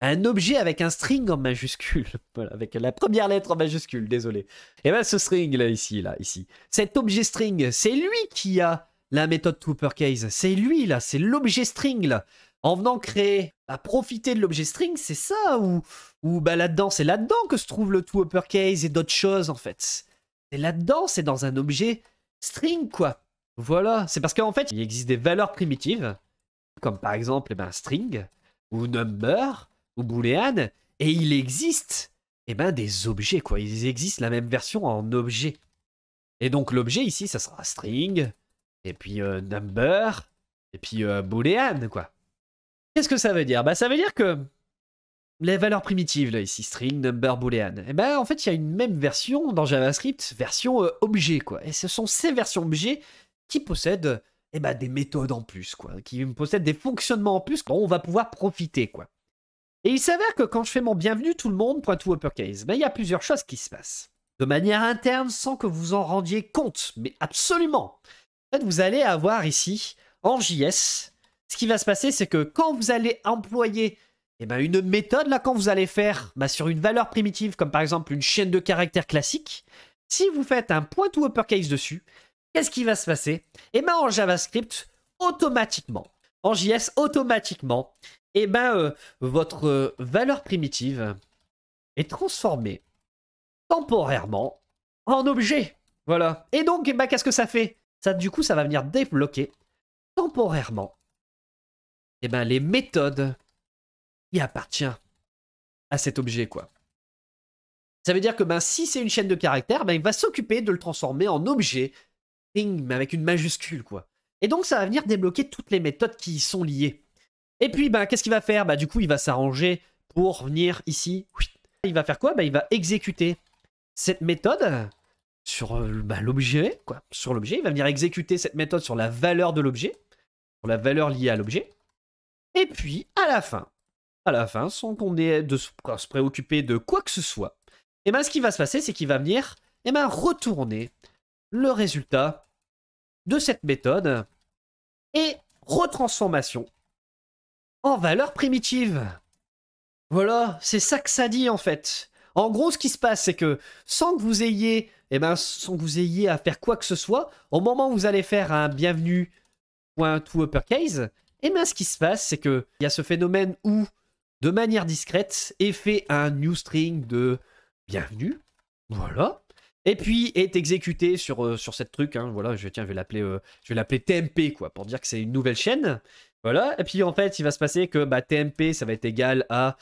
Un objet avec un string en majuscule. Voilà, avec la première lettre en majuscule, désolé. Et bien, ce string, là, ici. Cet objet string, c'est lui qui a la méthode toUpperCase. C'est lui, là, c'est l'objet string, là. En venant créer, à profiter de l'objet string, c'est ça, ou là-dedans, c'est là-dedans que se trouve le toUpperCase et d'autres choses, en fait. C'est là-dedans, c'est dans un objet string, quoi. Voilà, c'est parce qu'en fait, il existe des valeurs primitives, comme par exemple, string, ou number, ou boolean, et il existe, des objets, quoi. Il existe la même version en objet. Et donc, l'objet, ici, ça sera string, et puis number, et puis boolean, quoi. Qu'est-ce que ça veut dire? Ça veut dire que les valeurs primitives, là, ici, string, number, boolean, et ben, en fait, il y a une même version dans JavaScript, version objet, quoi. Et ce sont ces versions objets qui possèdent des méthodes en plus, quoi, qui possèdent des fonctionnements en plus dont on va pouvoir profiter, quoi. Et il s'avère que quand je fais mon bienvenue tout le monde, point to uppercase, il y a plusieurs choses qui se passent. De manière interne, sans que vous en rendiez compte, mais absolument. En fait, vous allez avoir ici, en JS, ce qui va se passer, c'est que quand vous allez employer une méthode, là, quand vous allez faire sur une valeur primitive, comme par exemple une chaîne de caractères classique, si vous faites un point to uppercase dessus, qu'est-ce qui va se passer? En JavaScript, automatiquement, en JS, automatiquement, votre valeur primitive est transformée temporairement en objet. Voilà. Et donc, qu'est-ce que ça fait? Ça, du coup, ça va venir débloquer temporairement les méthodes qui appartiennent à cet objet, quoi. Ça veut dire que si c'est une chaîne de caractères, il va s'occuper de le transformer en objet, mais avec une majuscule, quoi. Et donc, ça va venir débloquer toutes les méthodes qui y sont liées. Et puis, qu'est-ce qu'il va faire? Du coup, il va s'arranger pour venir ici. Il va faire quoi? Il va exécuter cette méthode sur l'objet, quoi. Sur l'objet, il va venir exécuter cette méthode sur la valeur de l'objet, sur la valeur liée à l'objet. Et puis, à la fin, sans qu'on ait de se préoccuper de quoi que ce soit, ce qui va se passer, c'est qu'il va venir retourner le résultat de cette méthode et retransformation en valeur primitive. Voilà, c'est ça que ça dit en fait. En gros, ce qui se passe, c'est que sans que vous ayez, sans que vous ayez à faire quoi que ce soit, au moment où vous allez faire un bienvenue point to uppercase, ce qui se passe, c'est qu'il y a ce phénomène où, de manière discrète, est fait un new string de bienvenue. Voilà. Et puis est exécuté sur cette truc. Hein, voilà, je vais l'appeler TMP, quoi, pour dire que c'est une nouvelle chaîne. Voilà. Et puis en fait, il va se passer que TMP, ça va être égal à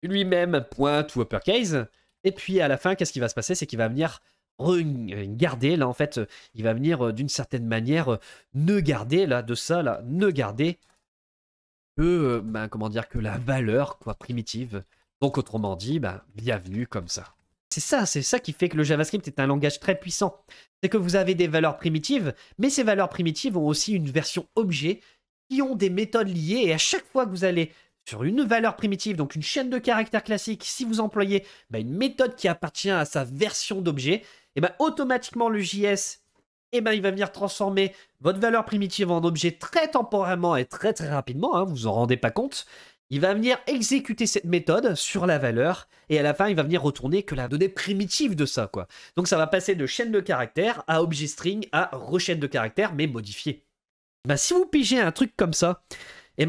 lui-même point to uppercase. Et puis à la fin, qu'est-ce qui va se passer? C'est qu'il va venir garder, là en fait, il va venir d'une certaine manière ne garder, là, de ça, là, ne garder que, que la valeur, quoi, primitive. Donc autrement dit, bienvenue comme ça. C'est ça qui fait que le JavaScript est un langage très puissant. C'est que vous avez des valeurs primitives, mais ces valeurs primitives ont aussi une version objet qui ont des méthodes liées, et à chaque fois que vous allez sur une valeur primitive, donc une chaîne de caractères classique, si vous employez une méthode qui appartient à sa version d'objet, automatiquement le JS, il va venir transformer votre valeur primitive en objet très temporairement et très très rapidement, hein, vous vous en rendez pas compte. Il va venir exécuter cette méthode sur la valeur, et à la fin, il va venir retourner que la donnée primitive de ça, quoi. Donc ça va passer de chaîne de caractères à objet string à rechaîne de caractères, mais modifié. Si vous pigez un truc comme ça,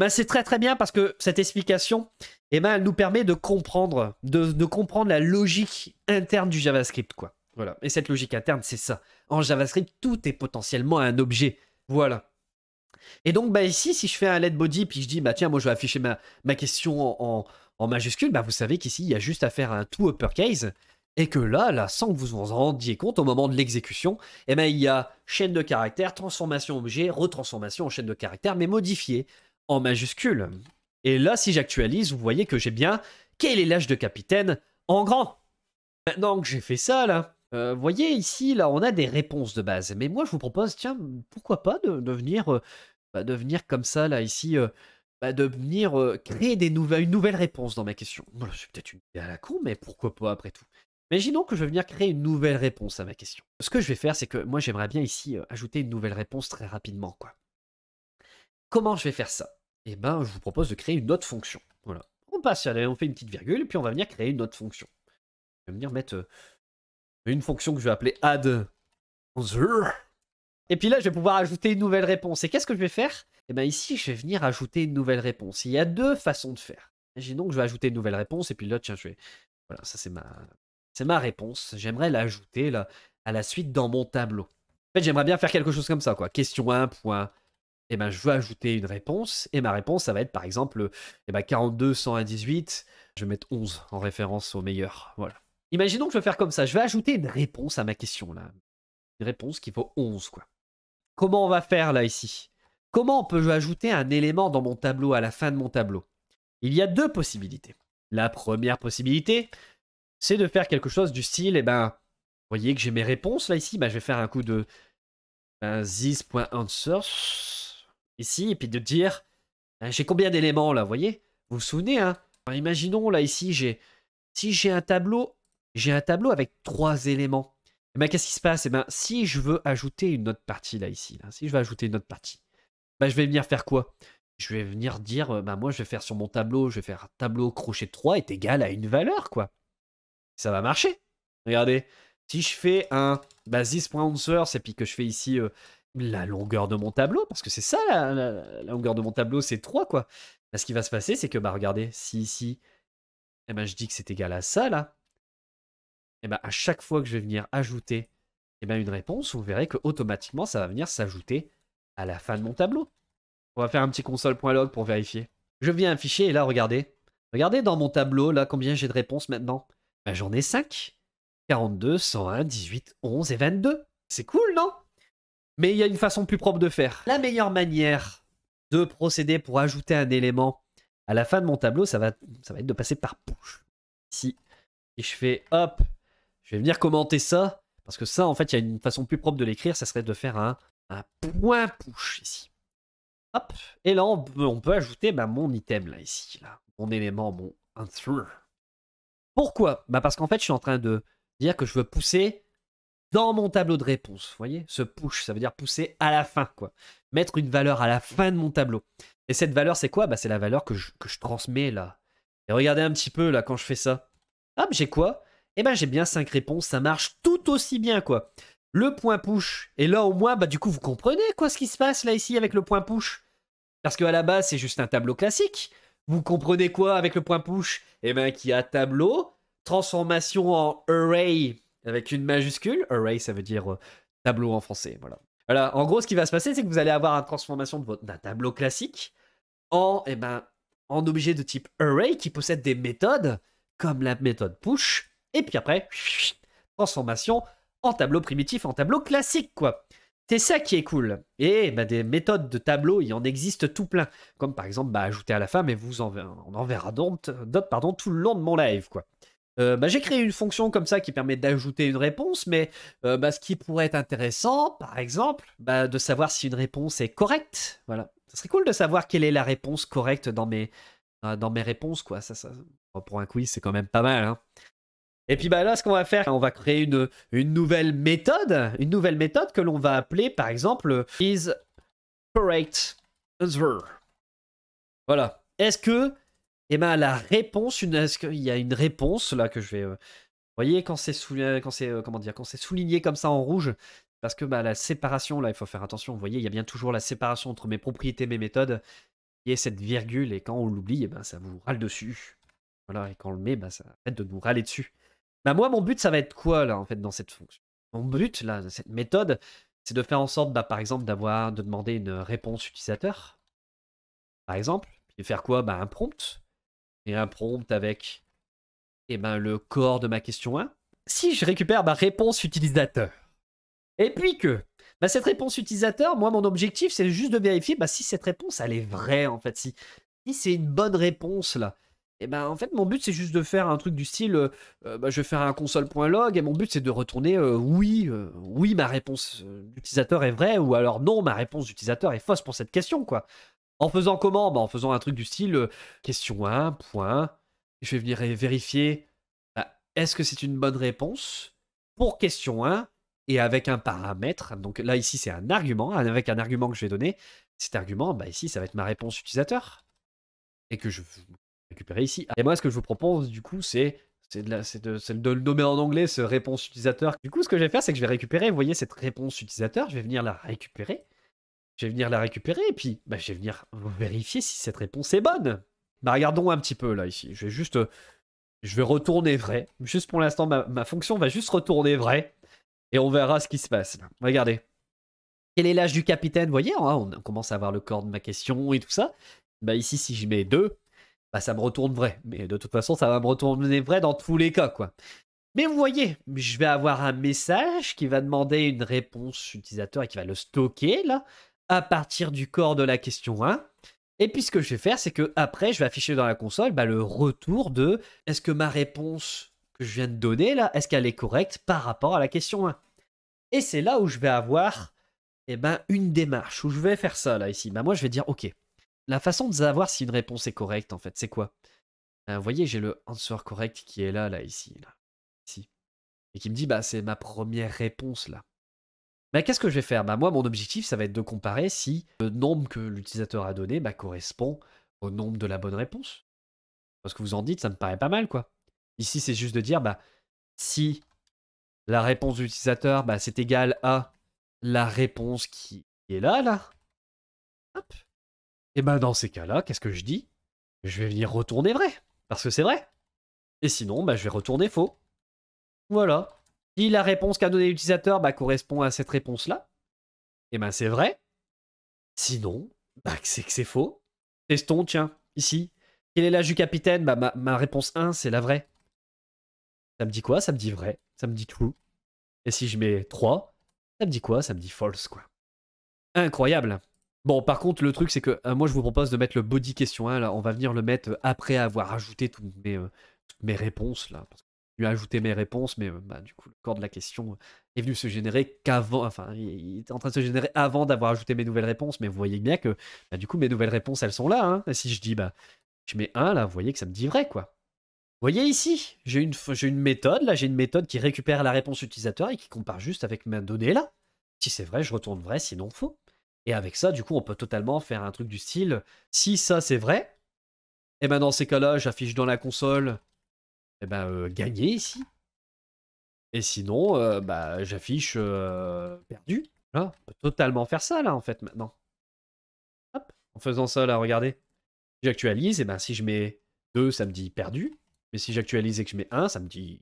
c'est très très bien parce que cette explication, elle nous permet de comprendre, de comprendre la logique interne du JavaScript, quoi. Voilà. Et cette logique interne, c'est ça. En JavaScript, tout est potentiellement un objet. Voilà. Et donc, ici, si je fais un let body, puis je dis, tiens, moi, je vais afficher ma question en majuscule, vous savez qu'ici, il y a juste à faire un to uppercase, et que là, sans que vous vous en rendiez compte, au moment de l'exécution, il y a chaîne de caractères, transformation objet, retransformation en chaîne de caractères, mais modifiée en majuscule. Et là, si j'actualise, vous voyez que j'ai bien quel est l'âge de capitaine en grand. Maintenant que j'ai fait ça, là, vous voyez ici, là, on a des réponses de base. Mais moi, je vous propose, tiens, pourquoi pas de venir comme ça, là, ici, de venir créer une nouvelle réponse dans ma question. Voilà, c'est peut-être une idée à la con, mais pourquoi pas après tout. Imaginons que je vais venir créer une nouvelle réponse à ma question. Ce que je vais faire, c'est que moi, j'aimerais bien ici ajouter une nouvelle réponse très rapidement, quoi. Comment je vais faire ça? Je vous propose de créer une autre fonction. Voilà. On passe, on fait une petite virgule, et puis on va venir créer une autre fonction. Je vais venir mettre une fonction que je vais appeler add answer. Et puis là, je vais pouvoir ajouter une nouvelle réponse. Et qu'est-ce que je vais faire? Ici, je vais venir ajouter une nouvelle réponse. Il y a deux façons de faire. Imaginons que je vais ajouter une nouvelle réponse, et puis là, tiens, voilà, ça c'est ma réponse. J'aimerais l'ajouter là à la suite dans mon tableau. En fait, j'aimerais bien faire quelque chose comme ça, quoi. Question 1, point. Je veux ajouter une réponse, et ma réponse, ça va être par exemple 42 118. Je vais mettre 11 en référence au meilleur. Voilà. Imaginons que je vais faire comme ça. Je vais ajouter une réponse à ma question là. Une réponse qui vaut 11, quoi. Comment on va faire là ici? Comment on peut ajouter un élément dans mon tableau à la fin de mon tableau? Il y a deux possibilités. La première possibilité, c'est de faire quelque chose du style, eh ben, vous voyez que j'ai mes réponses là ici, bah, je vais faire un coup de this.answers ici, et puis de dire, j'ai combien d'éléments là, vous voyez? Vous vous souvenez, hein? Alors, imaginons là ici, si j'ai un tableau avec 3 éléments. Eh ben, qu'est-ce qui se passe? Eh ben, si je veux ajouter une autre partie là ici, là, si je veux ajouter une autre partie, bah, je vais venir faire quoi? Je vais venir dire, bah, moi je vais faire sur mon tableau, je vais faire tableau crochet de 3 est égal à une valeur, quoi. Ça va marcher. Regardez, si je fais un this.answers et puis que je fais ici la longueur de mon tableau, parce que c'est ça la longueur de mon tableau, c'est 3 quoi. Là, ce qui va se passer, c'est que bah regardez, si ici, eh ben, je dis que c'est égal à ça là, et ben, à chaque fois que je vais venir ajouter ben, une réponse, vous verrez que automatiquement ça va venir s'ajouter à la fin de mon tableau. On va faire un petit console.log pour vérifier. Je viens afficher et là regardez. Regardez dans mon tableau là combien j'ai de réponses maintenant. Ben, j'en ai 5. 42, 101, 18, 11 et 22. C'est cool, non? Mais il y a une façon plus propre de faire. La meilleure manière de procéder pour ajouter un élément à la fin de mon tableau, ça va être de passer par push. Ici, si je fais hop, je vais venir commenter ça, parce que ça, en fait, il y a une façon plus propre de l'écrire, ça serait de faire un point push ici. Hop, et là, on peut ajouter mon item, là, ici, là, mon élément, mon answer. Pourquoi? Parce qu'en fait, je suis en train de dire que je veux pousser dans mon tableau de réponse. Vous voyez? Ce push, ça veut dire pousser à la fin, quoi. Mettre une valeur à la fin de mon tableau. Et cette valeur, c'est quoi? C'est la valeur que je transmets, là. Et regardez un petit peu, là, quand je fais ça. Hop, j'ai quoi? Eh ben, j'ai bien 5 réponses. Ça marche tout aussi bien, quoi. Le point push. Et là, au moins, du coup, vous comprenez, quoi, ce qui se passe, là, ici, avec le point push. Parce qu'à la base, c'est juste un tableau classique. Vous comprenez quoi avec le point push? Eh bien, qu'il y a tableau, transformation en array avec une majuscule. Array, ça veut dire tableau en français. Voilà. Voilà. En gros, ce qui va se passer, c'est que vous allez avoir une transformation d'un tableau classique en objet de type array qui possède des méthodes comme la méthode push. Et puis après, transformation en tableau primitif, en tableau classique, quoi. C'est ça qui est cool. Et des méthodes de tableau, il en existe tout plein. Comme par exemple, ajouter à la fin, mais on en verra d'autres tout le long de mon live, quoi. J'ai créé une fonction comme ça qui permet d'ajouter une réponse, mais ce qui pourrait être intéressant, par exemple, de savoir si une réponse est correcte. Voilà. Ça serait cool de savoir quelle est la réponse correcte dans mes réponses, quoi. Ça, pour un quiz, c'est quand même pas mal, hein. Et puis là, ce qu'on va faire, on va créer une nouvelle méthode que l'on va appeler, par exemple, is correct answer. Voilà. Est-ce que, la réponse, est-ce qu'il y a une réponse là que je vais, vous voyez, quand c'est souligné comme ça en rouge, parce que la séparation là, il faut faire attention. Vous voyez, il y a bien toujours la séparation entre mes propriétés et mes méthodes. Il y a cette virgule et quand on l'oublie, ça vous râle dessus. Voilà. Et quand on le met, ça arrête de nous râler dessus. Moi, mon but, ça va être quoi, là, en fait, dans cette fonction? Mon but, là, cette méthode, c'est de faire en sorte, par exemple, de demander une réponse utilisateur. Par exemple. Puis faire quoi? Un prompt. Et un prompt avec, le corps de ma question 1. Si je récupère ma réponse utilisateur, et puis que, cette réponse utilisateur, moi, mon objectif, c'est juste de vérifier, si cette réponse, elle est vraie, en fait. Si c'est une bonne réponse, là. Et en fait, mon but, c'est juste de faire un truc du style, je vais faire un console.log et mon but, c'est de retourner oui, ma réponse d'utilisateur est vraie ou alors non, ma réponse d'utilisateur est fausse pour cette question, quoi. En faisant comment? En faisant un truc du style, question 1, point, je vais venir vérifier, est-ce que c'est une bonne réponse pour question 1 et avec un paramètre. Donc là, ici, c'est un argument, avec un argument que je vais donner. Cet argument, ici, ça va être ma réponse utilisateur et que je récupérer ici. Et moi, ce que je vous propose, du coup, c'est de le nommer en anglais, ce réponse utilisateur. Du coup, ce que je vais faire, c'est que je vais récupérer, vous voyez, cette réponse utilisateur, je vais venir la récupérer. Je vais venir la récupérer, et puis je vais venir vérifier si cette réponse est bonne. Regardons un petit peu, là, ici. Je vais retourner vrai. Juste pour l'instant, ma fonction va juste retourner vrai. Et on verra ce qui se passe. Là. Regardez. Quel est l'âge du capitaine? Vous voyez, on commence à avoir le corps de ma question et tout ça. Ici, si je mets 2, ça me retourne vrai. Mais de toute façon, ça va me retourner vrai dans tous les cas, quoi. Mais vous voyez, je vais avoir un message qui va demander une réponse utilisateur et qui va le stocker, là, à partir du corps de la question 1. Et puis ce que je vais faire, c'est que après, je vais afficher dans la console bah, le retour de est-ce que ma réponse que je viens de donner là, est-ce qu'elle est correcte par rapport à la question 1. Et c'est là où je vais avoir eh ben, une démarche, où je vais faire ça là ici. Bah, moi je vais dire ok, la façon de savoir si une réponse est correcte en fait, c'est quoi? Vous voyez, j'ai le answer correct qui est là ici, ici. Et qui me dit bah c'est ma première réponse là. Mais qu'est-ce que je vais faire? Bah moi, mon objectif, ça va être de comparer si le nombre que l'utilisateur a donné bah, correspond au nombre de la bonne réponse. Parce que vous en dites, ça me paraît pas mal, quoi. Ici, c'est juste de dire, bah, si la réponse de l'utilisateur, bah, c'est égal à la réponse qui est là, hop. Et ben dans ces cas-là, qu'est-ce que je dis? Je vais venir retourner vrai, parce que c'est vrai. Et sinon, bah, je vais retourner faux. Voilà. Si la réponse qu'a donné l'utilisateur bah, correspond à cette réponse-là, et ben c'est vrai. Sinon, bah, c'est que c'est faux. Testons, tiens, ici. Quel est l'âge du capitaine? Bah, ma réponse 1, c'est la vraie. Ça me dit quoi? Ça me dit vrai. Ça me dit true. Et si je mets 3, ça me dit quoi? Ça me dit false, quoi. Incroyable. Bon, par contre, le truc, c'est que moi, je vous propose de mettre le body question 1. Là, on va venir le mettre après avoir ajouté toutes mes réponses, là. Parce que je lui ai ajouté mes réponses, mais bah, du coup, le corps de la question est venu se générer qu'avant. Enfin, il était en train de se générer avant d'avoir ajouté mes nouvelles réponses. Mais vous voyez bien que, bah, du coup, mes nouvelles réponses, elles sont là. Hein. Et si je dis, bah, je mets 1, là, vous voyez que ça me dit vrai, quoi. Vous voyez ici, j'ai une méthode, là, j'ai une méthode qui récupère la réponse utilisateur et qui compare juste avec ma donnée là. Si c'est vrai, je retourne vrai, sinon faux. Et avec ça, du coup, on peut totalement faire un truc du style, si ça c'est vrai, et ben dans ces cas-là, j'affiche dans la console, et ben gagné ici. Et sinon, bah j'affiche perdu. Là, on peut totalement faire ça là en fait maintenant. Hop, en faisant ça là, regardez. J'actualise, et ben si je mets 2, ça me dit perdu. Mais si j'actualise et que je mets 1, ça me dit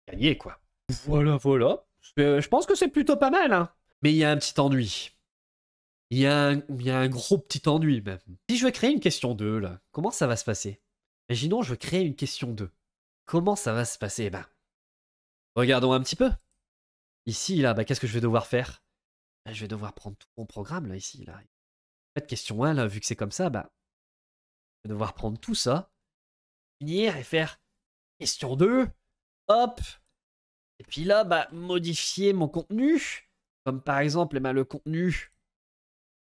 gagné, quoi. Voilà, voilà. Je pense que c'est plutôt pas mal, hein. Mais il y a un petit ennui. Il y a un gros petit ennui, même. Si je veux créer une question 2, là, comment ça va se passer? Imaginons, je veux créer une question 2. Comment ça va se passer? Ben, regardons un petit peu. Ici, là, bah, qu'est-ce que je vais devoir faire? Ben, je vais devoir prendre tout mon programme, là, ici, là. En fait, question 1, là, vu que c'est comme ça, bah, je vais devoir prendre tout ça, finir et faire question 2. Hop. Et puis là, bah, modifier mon contenu. Comme par exemple, bah, le contenu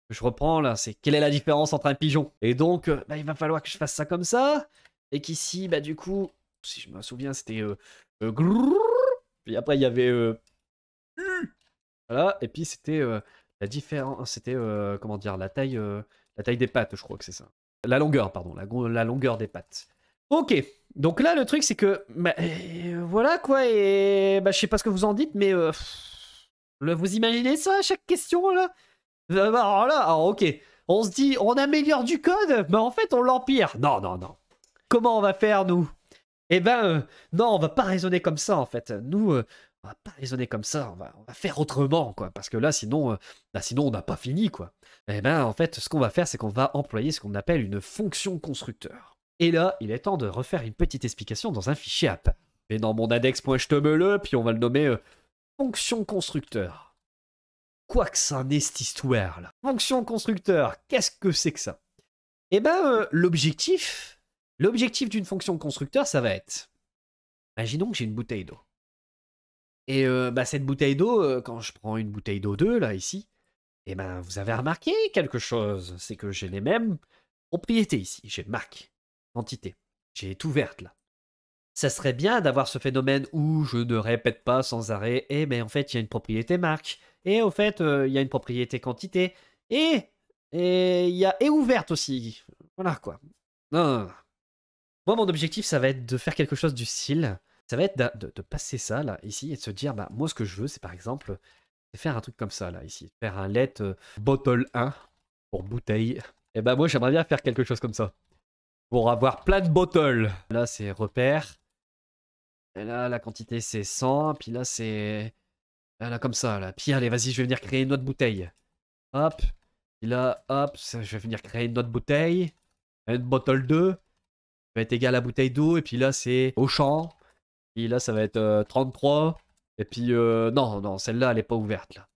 que je reprends là, c'est quelle est la différence entre un pigeon? Et donc, bah, il va falloir que je fasse ça comme ça. Et qu'ici, bah, du coup, si je me souviens, c'était grrrr. Puis après, il y avait voilà. Et puis c'était la différence, c'était comment dire, la taille des pattes, je crois que c'est ça. La longueur, pardon, la longueur des pattes. Ok, donc là le truc c'est que bah, voilà quoi, et bah, je sais pas ce que vous en dites, mais vous imaginez ça à chaque question là? Alors là, alors, ok, on se dit on améliore du code, mais en fait on l'empire. Non, non, non. Comment on va faire nous? Eh ben non, on va pas raisonner comme ça en fait. Nous, on va pas raisonner comme ça, on va faire autrement quoi, parce que là sinon on n'a pas fini quoi. Eh ben en fait ce qu'on va faire c'est qu'on va employer ce qu'on appelle une fonction constructeur. Et là, il est temps de refaire une petite explication dans un fichier à part. Et dans mon index.html, puis on va le nommer fonction constructeur. Quoi que ça en est cette histoire là. Fonction constructeur, qu'est-ce que c'est que ça? Eh ben, l'objectif d'une fonction constructeur, ça va être, imaginons que j'ai une bouteille d'eau. Et bah, cette bouteille d'eau, quand je prends une bouteille d'eau 2, là, ici, eh ben, vous avez remarqué quelque chose, c'est que j'ai les mêmes propriétés ici. J'ai marque, quantité, j'ai tout verte là. Ça serait bien d'avoir ce phénomène où je ne répète pas sans arrêt, et mais en fait, il y a une propriété marque, et au fait, il y a une propriété quantité, et il y a et ouverte aussi. Voilà quoi. Non, non, non. Moi, mon objectif, ça va être de faire quelque chose du style. Ça va être de passer ça là, ici, et de se dire, bah, moi, ce que je veux, c'est par exemple, c'est faire un truc comme ça là, ici. Faire un let bottle 1 pour bouteille. Et bah, moi, j'aimerais bien faire quelque chose comme ça. Pour avoir plein de bottles. Là, c'est repère. Et là, la quantité, c'est 100. Puis là, c'est... Là, comme ça, là. Puis allez, vas-y, je vais venir créer une autre bouteille. Hop. Puis là, hop, je vais venir créer une autre bouteille. Une bottle 2. Ça va être égal à bouteille d'eau. Et puis là, c'est Auchan. Puis là, ça va être 33. Et puis, non, non, celle-là, elle est pas ouverte, là.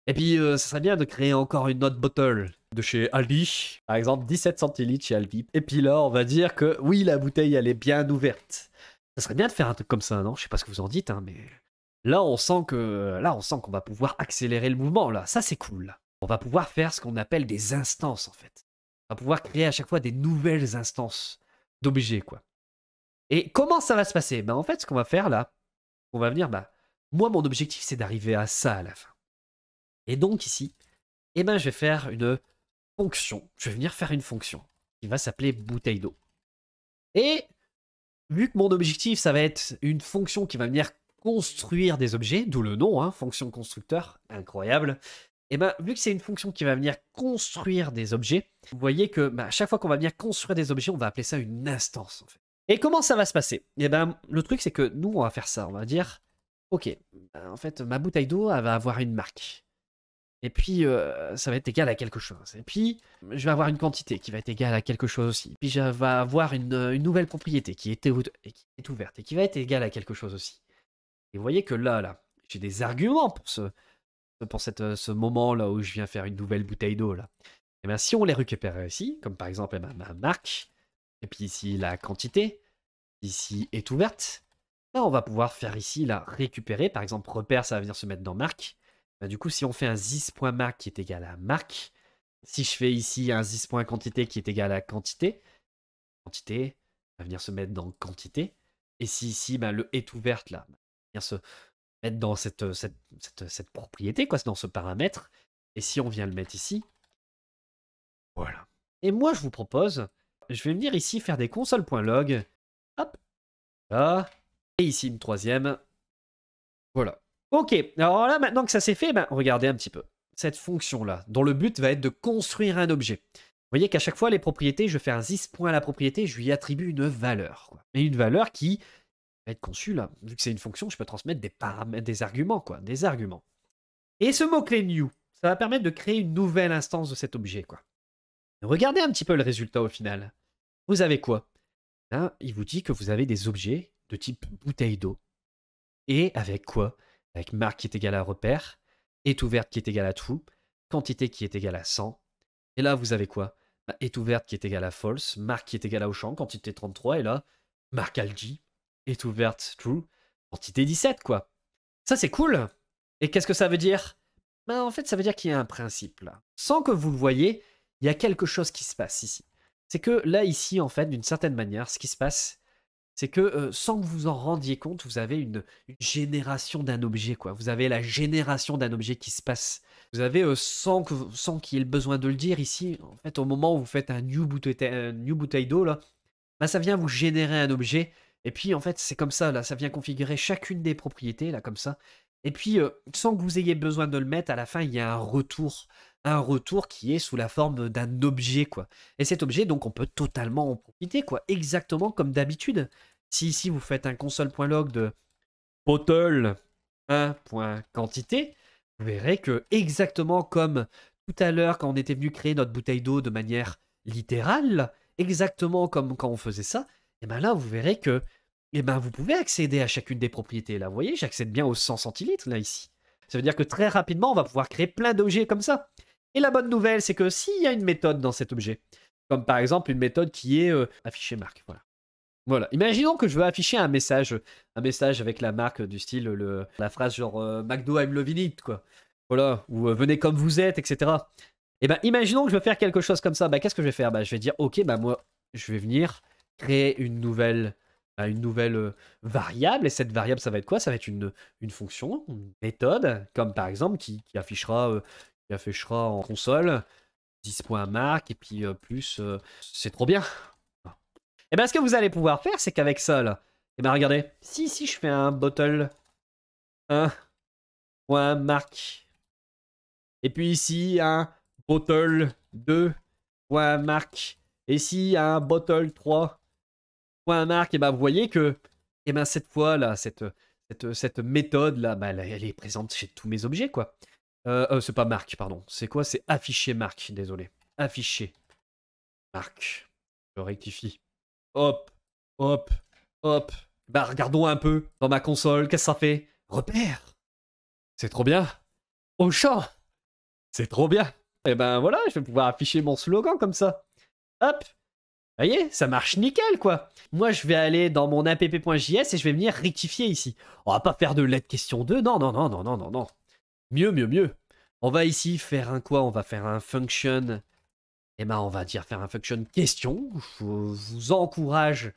Et puis, ça serait bien de créer encore une autre bottle. de chez Aldi. Par exemple, 17 centilitres chez Aldi. Et puis là, on va dire que oui, la bouteille, elle est bien ouverte. Ça serait bien de faire un truc comme ça, non? Je sais pas ce que vous en dites, hein, mais là, on sent qu'on va pouvoir accélérer le mouvement, là. Ça, c'est cool, là. On va pouvoir faire ce qu'on appelle des instances, en fait. On va pouvoir créer à chaque fois des nouvelles instances d'objets, quoi. Et comment ça va se passer? Ben, en fait, ce qu'on va faire, là, on va venir, bah, moi, mon objectif, c'est d'arriver à ça à la fin. Et donc, ici, eh ben, je vais faire une fonction. Je vais venir faire une fonction qui va s'appeler bouteille d'eau. Et vu que mon objectif, ça va être une fonction qui va venir construire des objets, d'où le nom, hein, fonction constructeur, incroyable. Et ben, vu que c'est une fonction qui va venir construire des objets, vous voyez que à chaque fois qu'on va venir construire des objets, on va appeler ça une instance, en fait. Et comment ça va se passer? Et ben, le truc, c'est que nous, on va faire ça. On va dire, ok, en fait, ma bouteille d'eau, elle va avoir une marque. Et puis, ça va être égal à quelque chose. Et puis, je vais avoir une quantité qui va être égale à quelque chose aussi. Puis, je vais avoir une nouvelle propriété qui est ouverte et qui va être égale à quelque chose aussi. Et vous voyez que là, j'ai des arguments pour ce moment-là où je viens faire une nouvelle bouteille d'eau, là. Et bien, si on les récupère ici, comme par exemple ma marque, et puis ici, la quantité, ici, est ouverte, là, on va pouvoir faire ici, la récupérer. Par exemple, repère, ça va venir se mettre dans marque. Bah, du coup, si on fait un this.marque qui est égal à marque, si je fais ici un this.quantité qui est égal à quantité va venir se mettre dans quantité. Et si ici, bah, le est ouverte, là, va venir se mettre dans cette propriété, quoi, dans ce paramètre. Et si on vient le mettre ici, voilà. Et moi, je vous propose, je vais venir ici faire des console.log. Hop, là. Et ici, une troisième. Voilà. Ok, alors là, maintenant que ça c'est fait, ben, regardez un petit peu. Cette fonction-là, dont le but va être de construire un objet. Vous voyez qu'à chaque fois, les propriétés, je fais un this point à la propriété, je lui attribue une valeur, quoi. Et une valeur qui va être conçue, là. Vu que c'est une fonction, je peux transmettre des paramètres, des arguments, quoi. Des arguments. Et ce mot-clé new, ça va permettre de créer une nouvelle instance de cet objet, quoi. Regardez un petit peu le résultat au final. Vous avez quoi? Là, il vous dit que vous avez des objets de type bouteille d'eau. Et avec quoi? Avec marque qui est égale à repère, est ouverte qui est égale à true, quantité qui est égale à 100. Et là, vous avez quoi? Est ouverte qui est égale à false, marque qui est égale à Auchan, quantité 33. Et là, marque Aldi, est ouverte true, quantité 17, quoi. Ça, c'est cool. Et qu'est-ce que ça veut dire? En fait, ça veut dire qu'il y a un principe, là. Sans que vous le voyez, il y a quelque chose qui se passe ici. C'est que là, ici, en fait, d'une certaine manière, ce qui se passe, c'est que sans que vous en rendiez compte, vous avez une génération d'un objet, quoi. Vous avez la génération d'un objet qui se passe. Vous avez, sans qu'il y ait le besoin de le dire ici, en fait, au moment où vous faites un new bouteille d'eau, là, ça vient vous générer un objet. Et puis, en fait, c'est comme ça, là, ça vient configurer chacune des propriétés, là, comme ça. Et puis, sans que vous ayez besoin de le mettre, à la fin, il y a un retour. Un retour qui est sous la forme d'un objet, quoi. Et cet objet, donc, on peut totalement en profiter, quoi. Exactement comme d'habitude. Si ici, vous faites un console.log de bottle 1.quantité, vous verrez que exactement comme tout à l'heure, quand on était venu créer notre bouteille d'eau de manière littérale, exactement comme quand on faisait ça, et bien là, vous verrez que vous pouvez accéder à chacune des propriétés. Là, vous voyez, j'accède bien aux 100 centilitres, là, ici. Ça veut dire que très rapidement, on va pouvoir créer plein d'objets comme ça. Et la bonne nouvelle, c'est que s'il y a une méthode dans cet objet, comme par exemple une méthode qui est afficher marque, voilà. Voilà. Imaginons que je veux afficher un message avec la marque du style, la phrase genre McDo, I'm loving it, quoi. Voilà, ou venez comme vous êtes, etc. Et ben, imaginons que je veux faire quelque chose comme ça. Qu'est-ce que je vais faire? Je vais dire, ok, moi, je vais venir créer une nouvelle variable. Et cette variable, ça va être quoi? Ça va être une fonction, une méthode, comme par exemple qui affichera en console 10.marque et puis plus. C'est trop bien. Et bien, ce que vous allez pouvoir faire, c'est qu'avec ça, là, et bien, regardez, si je fais un bottle 1.marque, et puis ici, un bottle 2.marque, et ici, un bottle 3.marque, et bien, vous voyez que, et ben, cette fois, là, cette méthode, là, elle est présente chez tous mes objets, quoi. C'est pas marque, pardon. C'est quoi? C'est afficher marque, désolé. Afficher marque. Je rectifie. Hop, hop, hop. Regardons un peu dans ma console. Qu'est-ce que ça fait? Repère. C'est trop bien. Auchan. C'est trop bien. Et ben voilà, je vais pouvoir afficher mon slogan comme ça. Hop. Vous voyez, ça marche nickel, quoi. Moi, je vais aller dans mon app.js et je vais venir rectifier ici. On va pas faire de let question 2. Non, non, non, non, non, non, non. Mieux, mieux, mieux. On va ici faire un quoi? On va faire un function. Eh ben, on va dire faire un function question. Je vous encourage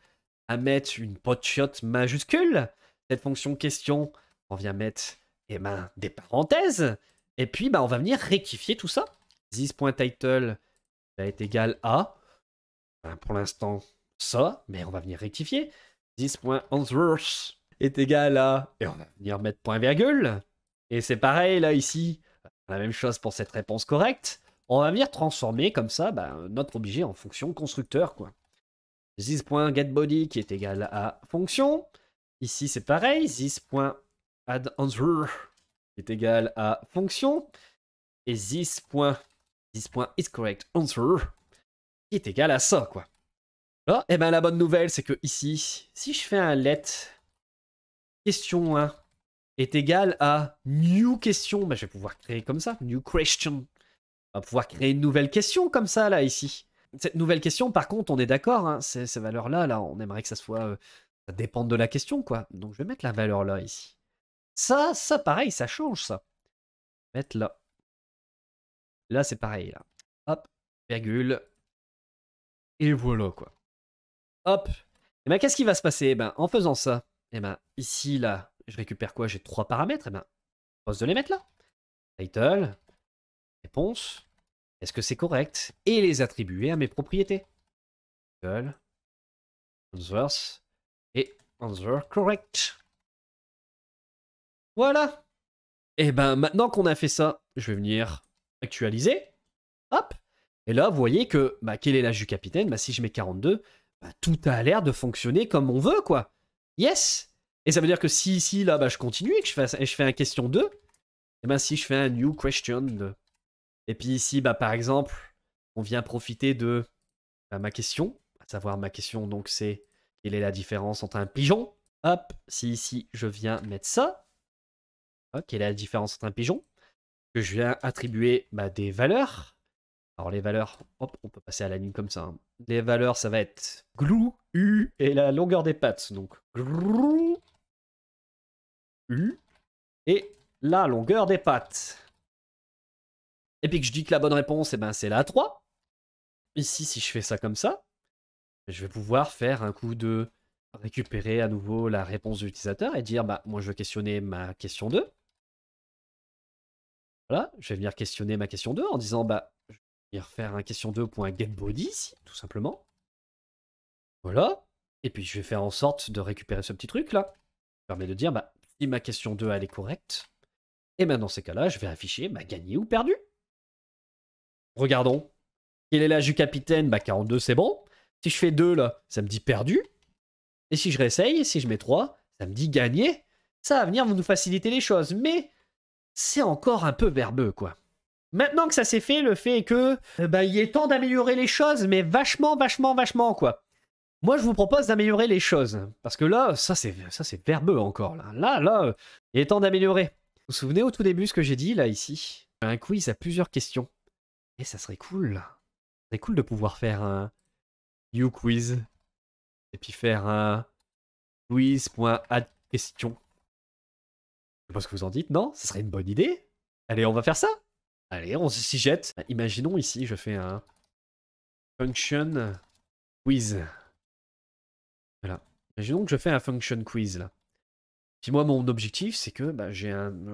à mettre une potshot majuscule. Cette fonction question, on vient mettre eh ben, des parenthèses. Et puis, bah, on va venir rectifier tout ça. This.title va être égal à... Ben, pour l'instant, ça, mais on va venir rectifier. This.answers est égal à... Et on va venir mettre point virgule. Et c'est pareil, là, ici. La même chose pour cette réponse correcte. On va venir transformer comme ça notre objet en fonction constructeur, quoi. This.getBody qui est égal à fonction. Ici, c'est pareil. This.addAnswer qui est égal à fonction. Et this.isCorrectAnswer qui est égal à ça, quoi. Là, et ben la bonne nouvelle, c'est que ici, si je fais un let question 1 est égal à new question, ben, je vais pouvoir créer comme ça, new question. On va pouvoir créer une nouvelle question comme ça, là, ici. Cette nouvelle question, par contre, on est d'accord, hein, ces valeurs-là, là, on aimerait que ça soit... ça dépende de la question, quoi. Donc, je vais mettre la valeur là, ici. Ça, pareil, ça change, ça. Mettre là. Là, c'est pareil, là. Hop, virgule. Et voilà, quoi. Hop. Et ben, qu'est-ce qui va se passer? Ben, en faisant ça, et ben, ici, là, je récupère quoi? J'ai 3 paramètres, et ben, je pose de les mettre là. Title, réponse, est-ce que c'est correct? Et les attribuer à mes propriétés. Title, answers, et answer correct. Voilà. Et ben, maintenant qu'on a fait ça, je vais venir actualiser. Hop. Et là, vous voyez que, bah, quel est l'âge du capitaine? Bah, si je mets 42, bah, tout a l'air de fonctionner comme on veut, quoi. Yes! Et ça veut dire que si ici, là, bah, je continue et que je fais un question 2, et ben si je fais un new question 2. Et puis ici, bah, par exemple, on vient profiter de ma question, à savoir ma question, donc c'est quelle est la différence entre un pigeon? Hop, si ici, je viens mettre ça, hop, quelle est la différence entre un pigeon? Que je viens attribuer des valeurs. Alors les valeurs, hop, on peut passer à la ligne comme ça. Hein. Les valeurs, ça va être glou, U et la longueur des pattes. Donc glou, U et la longueur des pattes. Et puis que je dis que la bonne réponse, ben, c'est la 3. Ici, si je fais ça comme ça, je vais pouvoir faire un coup de récupérer à nouveau la réponse de l'utilisateur et dire, bah, moi je veux questionner ma question 2. Voilà, je vais venir questionner ma question 2 en disant, bah, et refaire un question 2.getBody ici, tout simplement. Voilà. Et puis je vais faire en sorte de récupérer ce petit truc là. Ça permet de dire, bah, si ma question 2 elle est correcte, et bien dans ces cas-là, je vais afficher gagné ou perdu. Regardons. Quel est l'âge du capitaine? Bah 42 c'est bon. Si je fais 2 là, ça me dit perdu. Et si je réessaye, si je mets 3, ça me dit gagné. Ça va venir nous faciliter les choses. Mais c'est encore un peu verbeux quoi. Maintenant que ça s'est fait, le fait est que il est temps d'améliorer les choses, mais vachement, vachement, vachement, quoi. Moi, je vous propose d'améliorer les choses. Parce que là, ça c'est verbeux encore. Là, il est temps d'améliorer. Vous vous souvenez au tout début ce que j'ai dit, là, ici? Un quiz à plusieurs questions. Et ça serait cool. Ça serait cool de pouvoir faire un new quiz. Et puis faire un quiz.addQuestion. Je sais pas ce que vous en dites, non? Ça serait une bonne idée. Allez, on va faire ça. Allez, on s'y jette. Imaginons ici, je fais un function quiz. Voilà. Imaginons que je fais un function quiz là. Puis moi, mon objectif, c'est que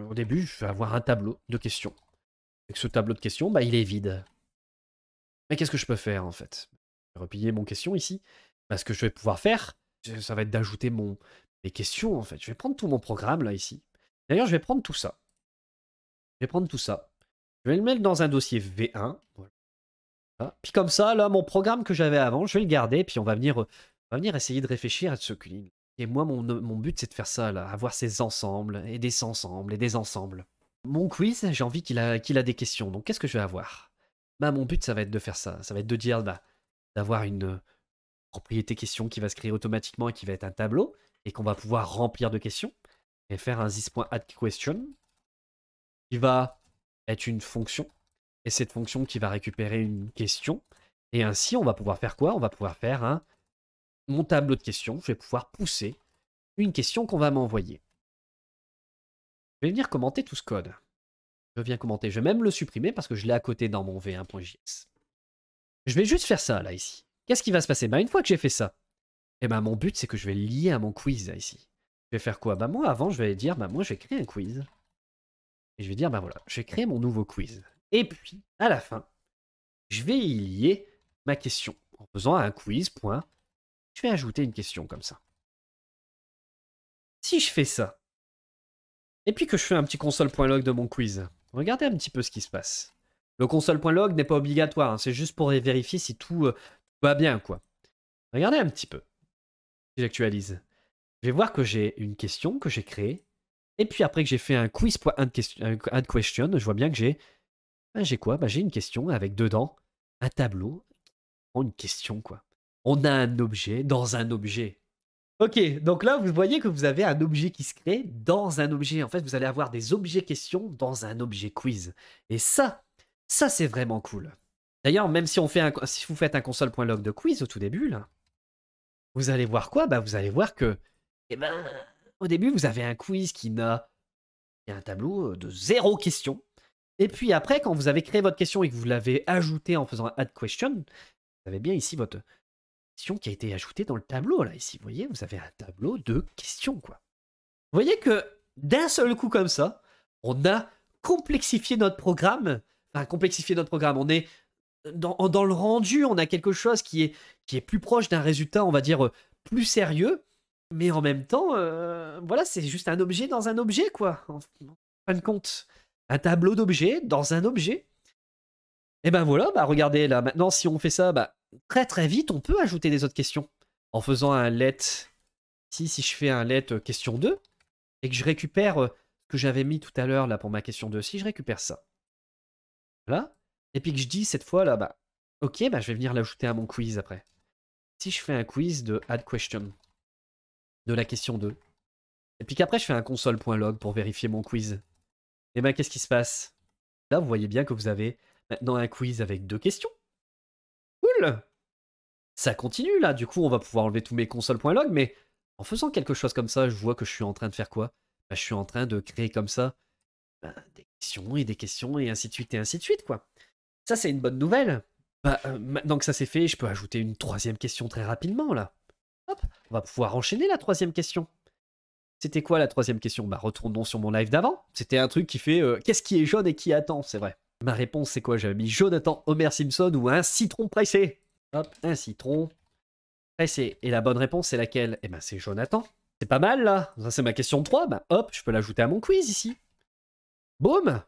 au début, je vais avoir un tableau de questions. Et que ce tableau de questions, il est vide. Mais qu'est-ce que je peux faire en fait? Je vais replier mon question ici. Ce que je vais pouvoir faire, ça va être d'ajouter mes questions en fait. Je vais prendre tout mon programme là ici. D'ailleurs, je vais prendre tout ça. Je vais prendre tout ça. Je vais le mettre dans un dossier V1. Voilà. Puis comme ça, là, mon programme que j'avais avant, je vais le garder. Puis on va venir essayer de réfléchir à ce que... Et moi, mon but, c'est de faire ça, là. Avoir ces ensembles, et des ensembles, et des ensembles. Mon quiz, j'ai envie qu'il a des questions. Donc, qu'est-ce que je vais avoir? Mon but, ça va être de faire ça. Ça va être de dire, d'avoir une propriété question qui va se créer automatiquement et qui va être un tableau. Et qu'on va pouvoir remplir de questions. Et faire un this.addQuestion qui va être une fonction et cette fonction qui va récupérer une question. Et ainsi, on va pouvoir faire quoi? On va pouvoir faire mon tableau de questions. Je vais pouvoir pousser une question qu'on va m'envoyer. Je vais venir commenter tout ce code. Je viens commenter. Je vais même le supprimer parce que je l'ai à côté dans mon v1.js. Je vais juste faire ça, là, ici. Qu'est-ce qui va se passer? Une fois que j'ai fait ça, mon but, c'est que je vais le lier à mon quiz, là, ici. Je vais faire quoi? Moi, avant, je vais dire, moi, je vais créer un quiz. Et je vais dire, voilà, je vais créer mon nouveau quiz. Et puis, à la fin, je vais y lier ma question. En faisant un quiz, point. Je vais ajouter une question comme ça. Si je fais ça, et puis que je fais un petit console.log de mon quiz, regardez un petit peu ce qui se passe. Le console.log n'est pas obligatoire, hein, c'est juste pour vérifier si tout va bien, quoi. Regardez un petit peu. Si j'actualise, je vais voir que j'ai une question que j'ai créée, et puis après que j'ai fait un quiz.add question, je vois bien que j'ai quoi? J'ai une question avec dedans un tableau qui prend une question, quoi. On a un objet dans un objet. Ok, donc là, vous voyez que vous avez un objet qui se crée dans un objet. En fait, vous allez avoir des objets questions dans un objet quiz. Et ça c'est vraiment cool. D'ailleurs, même si, si vous faites un console.log de quiz au tout début, là, vous allez voir quoi? Vous allez voir que, au début, vous avez un quiz qui a un tableau de 0 questions. Et puis après, quand vous avez créé votre question et que vous l'avez ajoutée en faisant un add question, vous avez bien ici votre question qui a été ajoutée dans le tableau, là, ici. Vous voyez, vous avez un tableau de questions, quoi. Vous voyez que d'un seul coup comme ça, on a complexifié notre programme. Enfin, complexifié notre programme. On est dans le rendu, on a quelque chose qui est plus proche d'un résultat, on va dire, plus sérieux. Mais en même temps, voilà, c'est juste un objet dans un objet, quoi. En fin de compte, un tableau d'objets dans un objet. Et voilà, regardez, là, maintenant, si on fait ça, très très vite, on peut ajouter des autres questions. En faisant un let, si je fais un let question 2, et que je récupère ce que j'avais mis tout à l'heure là pour ma question 2, si je récupère ça, voilà, et puis que je dis cette fois là, ok, je vais venir l'ajouter à mon quiz après. Si je fais un quiz de add question, de la question 2, et puis qu'après je fais un console.log pour vérifier mon quiz, et qu'est-ce qui se passe? Là, vous voyez bien que vous avez maintenant un quiz avec 2 questions. Cool! Ça continue là, du coup on va pouvoir enlever tous mes console.log, mais en faisant quelque chose comme ça, je vois que je suis en train de faire quoi? Je suis en train de créer comme ça des questions et ainsi de suite, quoi. Ça, c'est une bonne nouvelle. Maintenant que ça c'est fait, je peux ajouter une 3e question très rapidement, là. Hop, on va pouvoir enchaîner la 3e question. C'était quoi la 3e question? Retournons sur mon live d'avant. C'était un truc qui fait qu'est-ce qui est jaune et qui attend, c'est vrai. Ma réponse, c'est quoi? J'avais mis Jonathan Homer Simpson ou un citron pressé. Hop, un citron pressé. Et la bonne réponse, c'est laquelle? C'est Jonathan. C'est pas mal, là. Ça, c'est ma question 3. Hop, je peux l'ajouter à mon quiz, ici. Boum!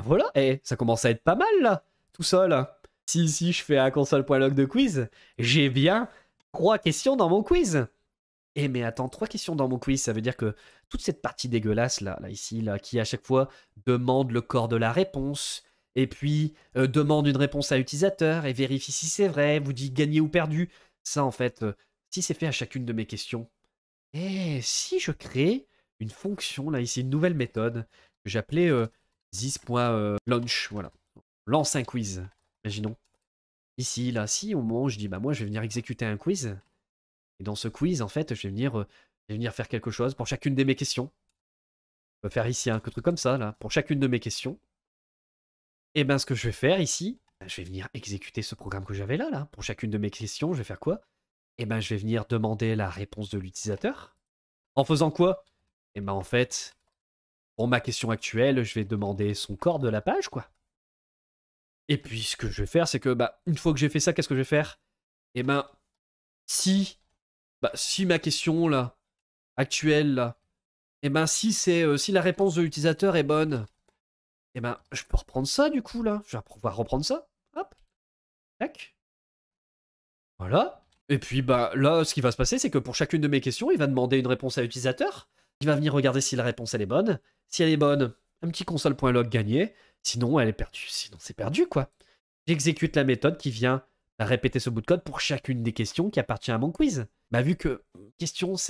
Voilà, ça commence à être pas mal là, tout seul. Si je fais un console.log de quiz, j'ai bien 3 questions dans mon quiz. Mais attends, 3 questions dans mon quiz, ça veut dire que toute cette partie dégueulasse là ici, là, qui à chaque fois demande le corps de la réponse, et puis demande une réponse à l'utilisateur, et vérifie si c'est vrai, vous dit gagné ou perdu. Ça en fait, si c'est fait à chacune de mes questions, si je crée une fonction là ici, une nouvelle méthode, que j'appelais this.launch, voilà. Lance un quiz, imaginons. Ici, là, si au moment où je dis, moi je vais venir exécuter un quiz, et dans ce quiz, en fait, je vais venir faire quelque chose pour chacune de mes questions. Je peux faire ici un truc comme ça, là, pour chacune de mes questions. Ce que je vais faire ici, je vais venir exécuter ce programme que j'avais là, pour chacune de mes questions, je vais faire quoi? Je vais venir demander la réponse de l'utilisateur. En faisant quoi? En fait, pour ma question actuelle, je vais demander son corps de la page, quoi. Et puis, ce que je vais faire, c'est que, une fois que j'ai fait ça, qu'est-ce que je vais faire? Si ma question, là, actuelle, là, si la réponse de l'utilisateur est bonne, je peux reprendre ça, du coup, là. Je vais pouvoir reprendre ça. Hop. Tac. Voilà. Et puis, là, ce qui va se passer, c'est que pour chacune de mes questions, il va demander une réponse à l'utilisateur. Il va venir regarder si la réponse, elle est bonne. Si elle est bonne, un petit console.log gagné. Sinon, elle est perdue. Sinon, c'est perdu, quoi. J'exécute la méthode qui vient répéter ce bout de code pour chacune des questions qui appartient à mon quiz. Vu que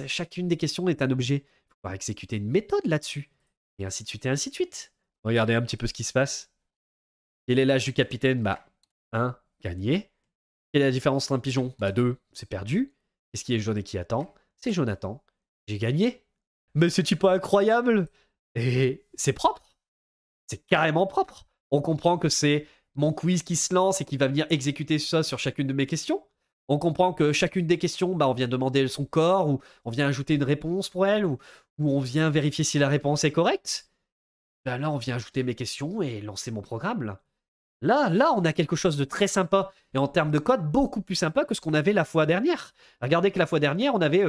chacune des questions est un objet, il faut pouvoir exécuter une méthode là-dessus. Et ainsi de suite et ainsi de suite. Regardez un petit peu ce qui se passe. Quel est l'âge du capitaine? Bah, 1, gagné. Quelle est la différence entre un pigeon? Bah, 2, c'est perdu. Qu'est-ce qui est jaune et qui attend? C'est Jonathan. J'ai gagné. Mais c'est-tu pas incroyable? Et c'est propre. C'est carrément propre. On comprend que c'est mon quiz qui se lance et qui va venir exécuter ça sur chacune de mes questions. On comprend que chacune des questions, bah, on vient demander son corps, ou on vient ajouter une réponse pour elle, ou on vient vérifier si la réponse est correcte. Bah, là, on vient ajouter mes questions et lancer mon programme. Là, on a quelque chose de très sympa. Et en termes de code, beaucoup plus sympa que ce qu'on avait la fois dernière. Regardez que la fois dernière, on avait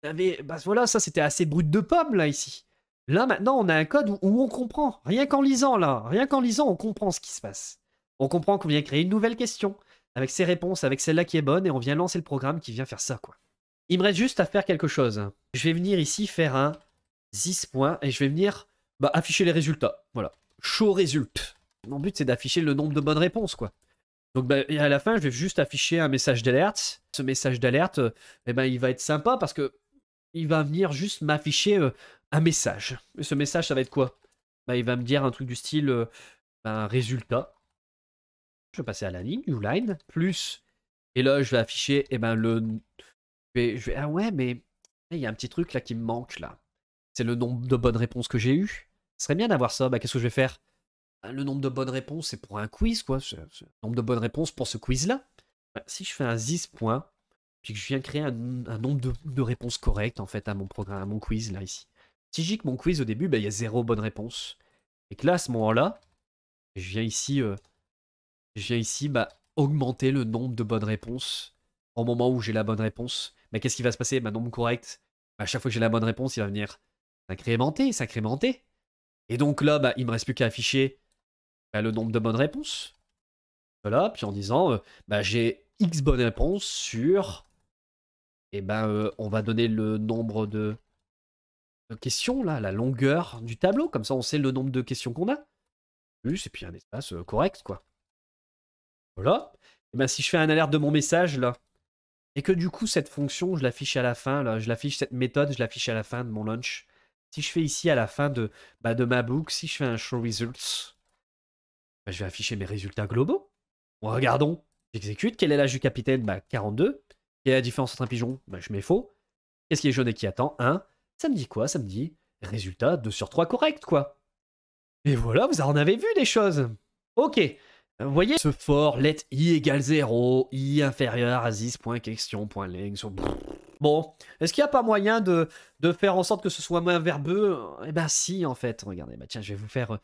bah voilà, ça c'était assez brut de pomme là ici. Là maintenant, on a un code où on comprend. Rien qu'en lisant là, rien qu'en lisant, on comprend ce qui se passe. On comprend qu'on vient créer une nouvelle question avec ses réponses, avec celle-là qui est bonne, et on vient lancer le programme qui vient faire ça, quoi. Il me reste juste à faire quelque chose. Je vais venir ici faire un this point et je vais venir afficher les résultats. Voilà, show result. Mon but c'est d'afficher le nombre de bonnes réponses, quoi. Donc et à la fin, je vais juste afficher un message d'alerte. Ce message d'alerte, il va être sympa parce que il va venir juste m'afficher un message. Et ce message, ça va être quoi? Il va me dire un truc du style un résultat. Je vais passer à la ligne, new line, plus. Et là, je vais afficher ah ouais, mais il y a un petit truc là qui me manque là. C'est le nombre de bonnes réponses que j'ai eues. Ce serait bien d'avoir ça. Qu'est-ce que je vais faire? Le nombre de bonnes réponses, c'est pour un quiz, quoi. C'est le nombre de bonnes réponses pour ce quiz-là. Si je fais un this point, puis que je viens créer un nombre de réponses correctes, en fait, à mon programme, à mon quiz, là, ici. Si je dis que mon quiz, au début, il y a 0 bonne réponse. Et que là, à ce moment-là, je viens ici, augmenter le nombre de bonnes réponses au moment où j'ai la bonne réponse. Mais qu'est-ce qui va se passer? Nombre correct. À chaque fois que j'ai la bonne réponse, il va venir s'incrémenter, s'incrémenter. Et donc là, il me reste plus qu'à afficher le nombre de bonnes réponses. Voilà, puis en disant, j'ai X bonnes réponses sur... on va donner le nombre de questions, là, la longueur du tableau. Comme ça, on sait le nombre de questions qu'on a. Plus, et puis un espace correct, quoi. Voilà. Et si je fais un alerte de mon message, là, et que du coup, cette fonction, je l'affiche à la fin, là, cette méthode, je l'affiche à la fin de mon launch. Si je fais ici à la fin de ma boucle, si je fais un show results, je vais afficher mes résultats globaux. Bon, regardons. J'exécute. Quel est l'âge du capitaine? 42. Quelle est la différence entre un pigeon? Je mets faux. Qu'est-ce qui est jaune et qui attend? 1. Ça me dit quoi? Ça me dit résultat 2 sur 3 correct, quoi. Et voilà, vous en avez vu des choses. Ok. Vous voyez ce for let i égale 0, i inférieur à this.question.length. Bon, est-ce qu'il n'y a pas moyen de faire en sorte que ce soit moins verbeux? Eh ben si, en fait. Regardez, tiens, je vais vous faire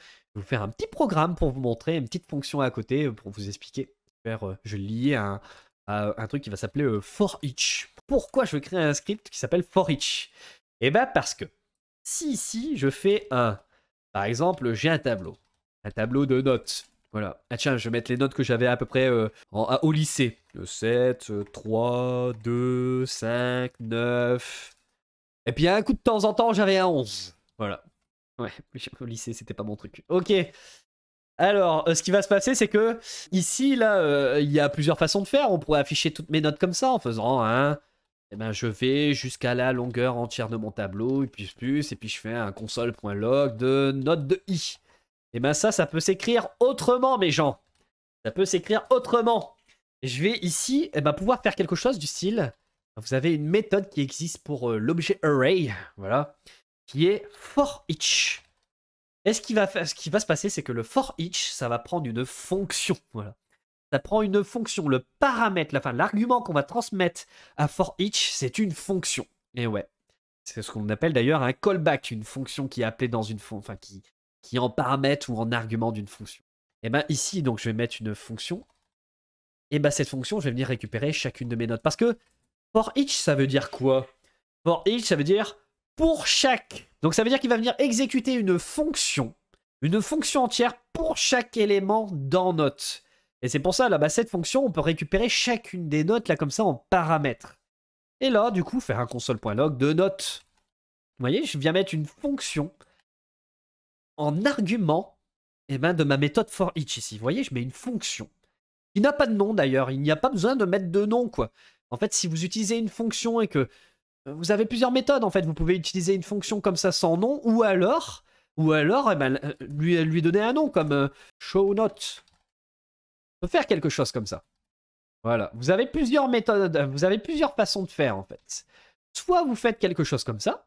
un petit programme pour vous montrer, une petite fonction à côté pour vous expliquer. Je vais lier à un truc qui va s'appeler for each. Pourquoi je veux créer un script qui s'appelle for each? Eh ben parce que si ici je fais par exemple, j'ai un tableau de notes. Voilà. Ah tiens, je vais mettre les notes que j'avais à peu près au lycée. 7, 3, 2, 5, 9. Et puis un coup de temps en temps, j'avais un 11. Voilà. Ouais, au lycée, c'était pas mon truc. Ok. Alors, ce qui va se passer, c'est que ici, là, il y a plusieurs façons de faire. On pourrait afficher toutes mes notes comme ça en faisant un... je vais jusqu'à la longueur entière de mon tableau, et puis je fais un console.log de note de i. Ça peut s'écrire autrement, mes gens. Ça peut s'écrire autrement. Je vais ici pouvoir faire quelque chose du style... Vous avez une méthode qui existe pour l'objet array, voilà, qui est for each. Et ce qui va se passer, c'est que le for each, ça va prendre une fonction, voilà. Ça prend une fonction, le paramètre, l'argument qu'on va transmettre à for each, c'est une fonction. Et ouais, c'est ce qu'on appelle d'ailleurs un callback, une fonction qui est appelée dans une fonction, qui est en paramètre ou en argument d'une fonction. Et ici, donc, je vais mettre une fonction. Et cette fonction, je vais venir récupérer chacune de mes notes. Parce que for each, ça veut dire quoi? For each, ça veut dire pour chaque. Donc ça veut dire qu'il va venir exécuter une fonction entière pour chaque élément dans note. Et c'est pour ça, là, cette fonction, on peut récupérer chacune des notes, là, comme ça, en paramètres. Et là, du coup, faire un console.log de notes. Vous voyez, je viens mettre une fonction en argument de ma méthode for each ici. Vous voyez, je mets une fonction. Il n'a pas de nom, d'ailleurs. Il n'y a pas besoin de mettre de nom, quoi. En fait, si vous utilisez une fonction et que vous avez plusieurs méthodes, en fait, vous pouvez utiliser une fonction comme ça sans nom, ou alors lui donner un nom comme show note. peut faire quelque chose comme ça. Voilà, vous avez plusieurs méthodes, vous avez plusieurs façons de faire en fait. Soit vous faites quelque chose comme ça,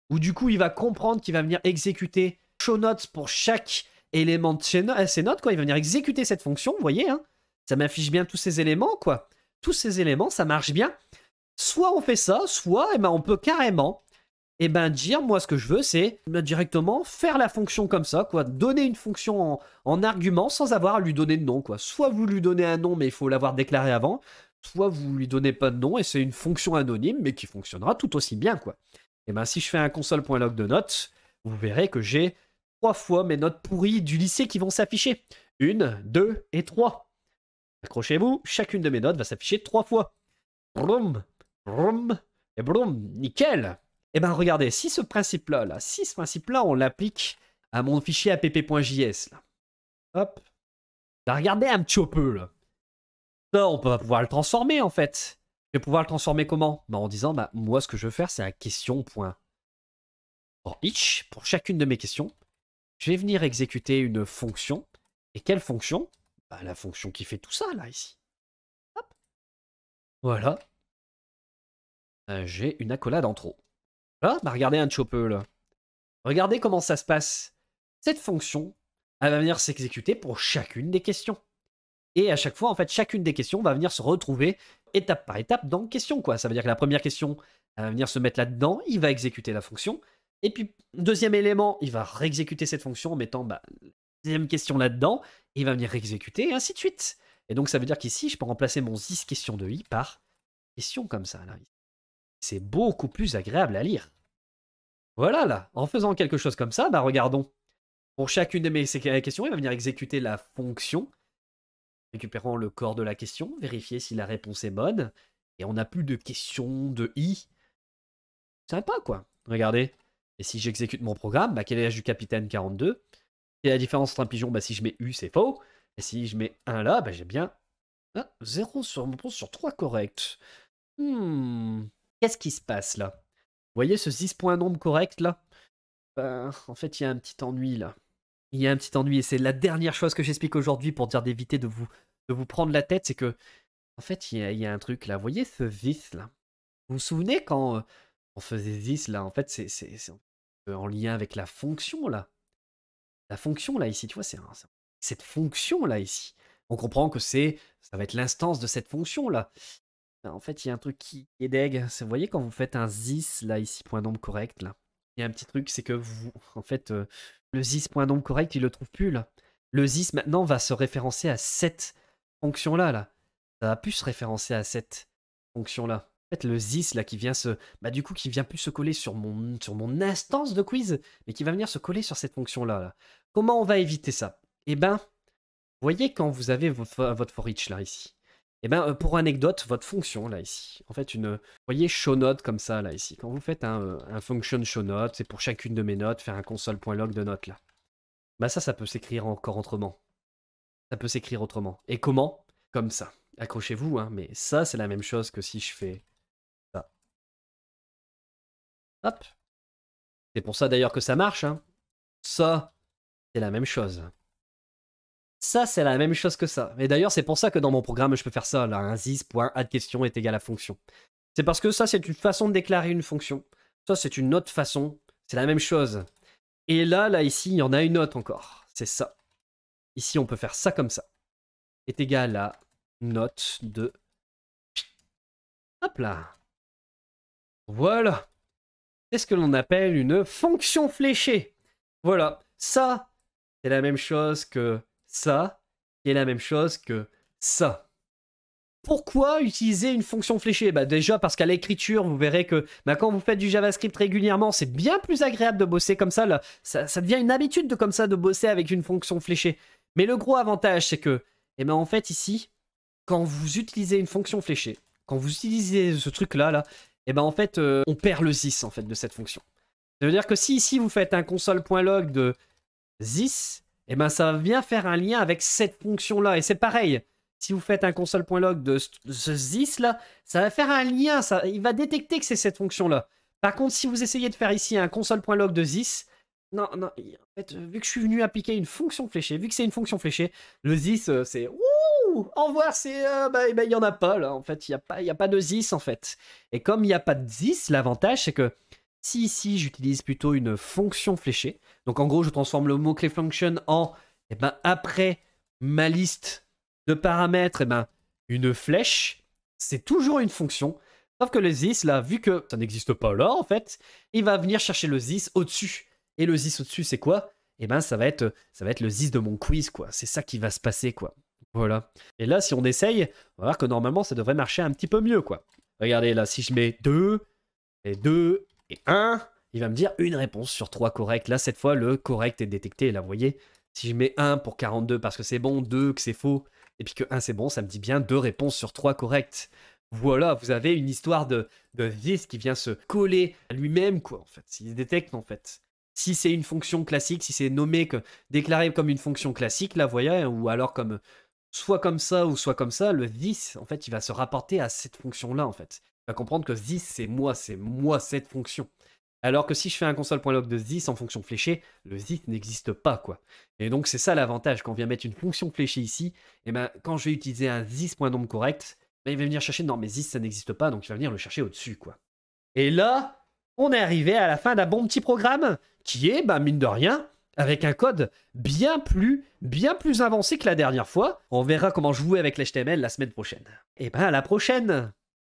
où du coup il va comprendre qu'il va venir exécuter show notes pour chaque élément de ces notes, quoi. Il va venir exécuter cette fonction, vous voyez, hein. Ça m'affiche bien tous ces éléments, quoi. Tous ces éléments, ça marche bien. Soit on fait ça, soit eh ben, on peut carrément dire, moi ce que je veux, c'est directement faire la fonction comme ça, quoi. Donner une fonction en argument sans avoir à lui donner de nom, quoi. Soit vous lui donnez un nom, mais il faut l'avoir déclaré avant, soit vous lui donnez pas de nom et c'est une fonction anonyme, mais qui fonctionnera tout aussi bien, quoi. Et ben si je fais un console.log de notes, vous verrez que j'ai 3 fois mes notes pourries du lycée qui vont s'afficher. 1, 2 et 3. Accrochez-vous, chacune de mes notes va s'afficher 3 fois. Broum, broum, et broum, nickel. Et ben regardez, si ce principe-là, on l'applique à mon fichier app.js, là. Hop. Là, regardez un petit peu, là. Ça, on va pouvoir le transformer, en fait. Je vais pouvoir le transformer comment? En disant, moi, ce que je veux faire, c'est un question.for each, pour chacune de mes questions. Je vais venir exécuter une fonction. Et quelle fonction? La fonction qui fait tout ça, là, ici. Hop. Voilà. J'ai une accolade en trop. Là, regardez un petit peu, là. Regardez comment ça se passe. Cette fonction, elle va venir s'exécuter pour chacune des questions. Et à chaque fois, en fait, chacune des questions va venir se retrouver étape par étape dans question, quoi. Ça veut dire que la première question, elle va venir se mettre là-dedans, il va exécuter la fonction. Et puis, deuxième élément, il va réexécuter cette fonction en mettant la deuxième question là-dedans, et il va venir réexécuter, et ainsi de suite. Et donc, ça veut dire qu'ici, je peux remplacer mon this question de i par question comme ça, là. C'est beaucoup plus agréable à lire. Voilà, là. En faisant quelque chose comme ça, regardons. Pour chacune de mes questions, il va venir exécuter la fonction, récupérant le corps de la question, vérifier si la réponse est bonne, et on n'a plus de question de i. Sympa, quoi. Regardez. Et si j'exécute mon programme, quel est l'âge du capitaine? 42. Et la différence entre un pigeon, si je mets u, c'est faux. Et si je mets 1 là, j'ai bien 0 sur 3 correct. Qu'est-ce qui se passe, là? Vous voyez ce 6 points nombre correct, là? En fait, il y a un petit ennui, là. Il y a un petit ennui, et c'est la dernière chose que j'explique aujourd'hui pour dire d'éviter de vous prendre la tête, c'est que, en fait, il y a un truc, là. Vous voyez ce this, là? Vous vous souvenez quand on faisait this, là? En fait, c'est en lien avec la fonction, là. La fonction, là, ici, tu vois, c'est cette fonction, là, ici. On comprend que ça va être l'instance de cette fonction, là. En fait, il y a un truc qui est deg. Vous voyez quand vous faites un this, là, ici, point nombre correct, là. Il y a un petit truc, c'est que en fait, le this point nombre correct, il le trouve plus, là. Le this, maintenant, va se référencer à cette fonction-là, là. Ça va plus se référencer à cette fonction-là. En fait, le this, là, qui vient du coup, qui vient plus se coller sur mon instance de quiz, mais qui va venir se coller sur cette fonction-là, là. Comment on va éviter ça? Vous voyez quand vous avez votre for each, là, ici. Pour anecdote, votre fonction, là, ici, en fait, vous voyez, show note comme ça, là, ici. Quand vous faites un function show note, c'est pour chacune de mes notes, faire un console.log de notes, là. Ça peut s'écrire encore autrement. Ça peut s'écrire autrement. Et comment? Comme ça. Accrochez-vous, hein, mais ça, c'est la même chose que si je fais ça. Hop. C'est pour ça, d'ailleurs, que ça marche, hein. Ça, c'est la même chose. Ça, c'est la même chose que ça. Et d'ailleurs, c'est pour ça que dans mon programme, je peux faire ça, là. Un this.addQuestion est égal à fonction. C'est parce que ça, c'est une façon de déclarer une fonction. Ça, c'est une autre façon. C'est la même chose. Et là, ici, il y en a une autre encore. C'est ça. Ici, on peut faire ça comme ça. Est égal à note de... Hop là. Voilà. C'est ce que l'on appelle une fonction fléchée. Voilà. Ça, c'est la même chose que ça, qui est la même chose que ça. Pourquoi utiliser une fonction fléchée? Déjà parce qu'à l'écriture, vous verrez que quand vous faites du JavaScript régulièrement, c'est bien plus agréable de bosser comme ça. Là. Ça devient une habitude de bosser avec une fonction fléchée. Mais le gros avantage, c'est que, en fait, ici, quand vous utilisez une fonction fléchée, quand vous utilisez ce truc-là, en fait, on perd le this, en fait, de cette fonction. Ça veut dire que si ici, vous faites un console.log de this, ça va bien faire un lien avec cette fonction-là. Et c'est pareil. Si vous faites un console.log de ce this-là, ça va faire un lien. Il va détecter que c'est cette fonction-là. Par contre, si vous essayez de faire ici un console.log de this, non, en fait, vu que je suis venu appliquer une fonction fléchée, vu que c'est une fonction fléchée, le this, c'est... Wouhou, au revoir, il y en a pas là, en fait, il y a pas de this en fait. Et comme il n'y a pas de this, l'avantage c'est que si ici j'utilise plutôt une fonction fléchée, donc en gros je transforme le mot-clé function en, après ma liste de paramètres, une flèche, c'est toujours une fonction. Sauf que le this, là, vu que ça n'existe pas là, en fait, il va venir chercher le this au-dessus. Et le this au-dessus, c'est quoi? Ça va être le this de mon quiz, quoi. C'est ça qui va se passer, quoi. Voilà. Et là, si on essaye, on va voir que normalement, ça devrait marcher un petit peu mieux, quoi. Regardez, là, si je mets 2, et 2, et 1, il va me dire une réponse sur 3 correctes. Là, cette fois, le correct est détecté, là, vous voyez? Si je mets 1 pour 42 parce que c'est bon, 2 que c'est faux, et puis que 1 c'est bon, ça me dit bien 2 réponses sur 3 correctes. Voilà, vous avez une histoire de this qui vient se coller à lui-même, quoi, en fait. S'il détecte, en fait. Si c'est une fonction classique, si c'est déclaré comme une fonction classique, là, vous voyez, ou alors comme soit comme ça ou soit comme ça, le this, en fait, il va se rapporter à cette fonction-là, en fait. Il va comprendre que this, c'est moi cette fonction. Alors que si je fais un console.log de this en fonction fléchée, le this n'existe pas, quoi. Et donc, c'est ça l'avantage. Quand on vient mettre une fonction fléchée ici, quand je vais utiliser un this.nombre correct, il va venir chercher, non mais this ça n'existe pas, donc il va venir le chercher au-dessus, quoi. Et là, on est arrivé à la fin d'un bon petit programme qui est, mine de rien, avec un code bien plus avancé que la dernière fois. On verra comment jouer avec l'HTML la semaine prochaine. Et à la prochaine!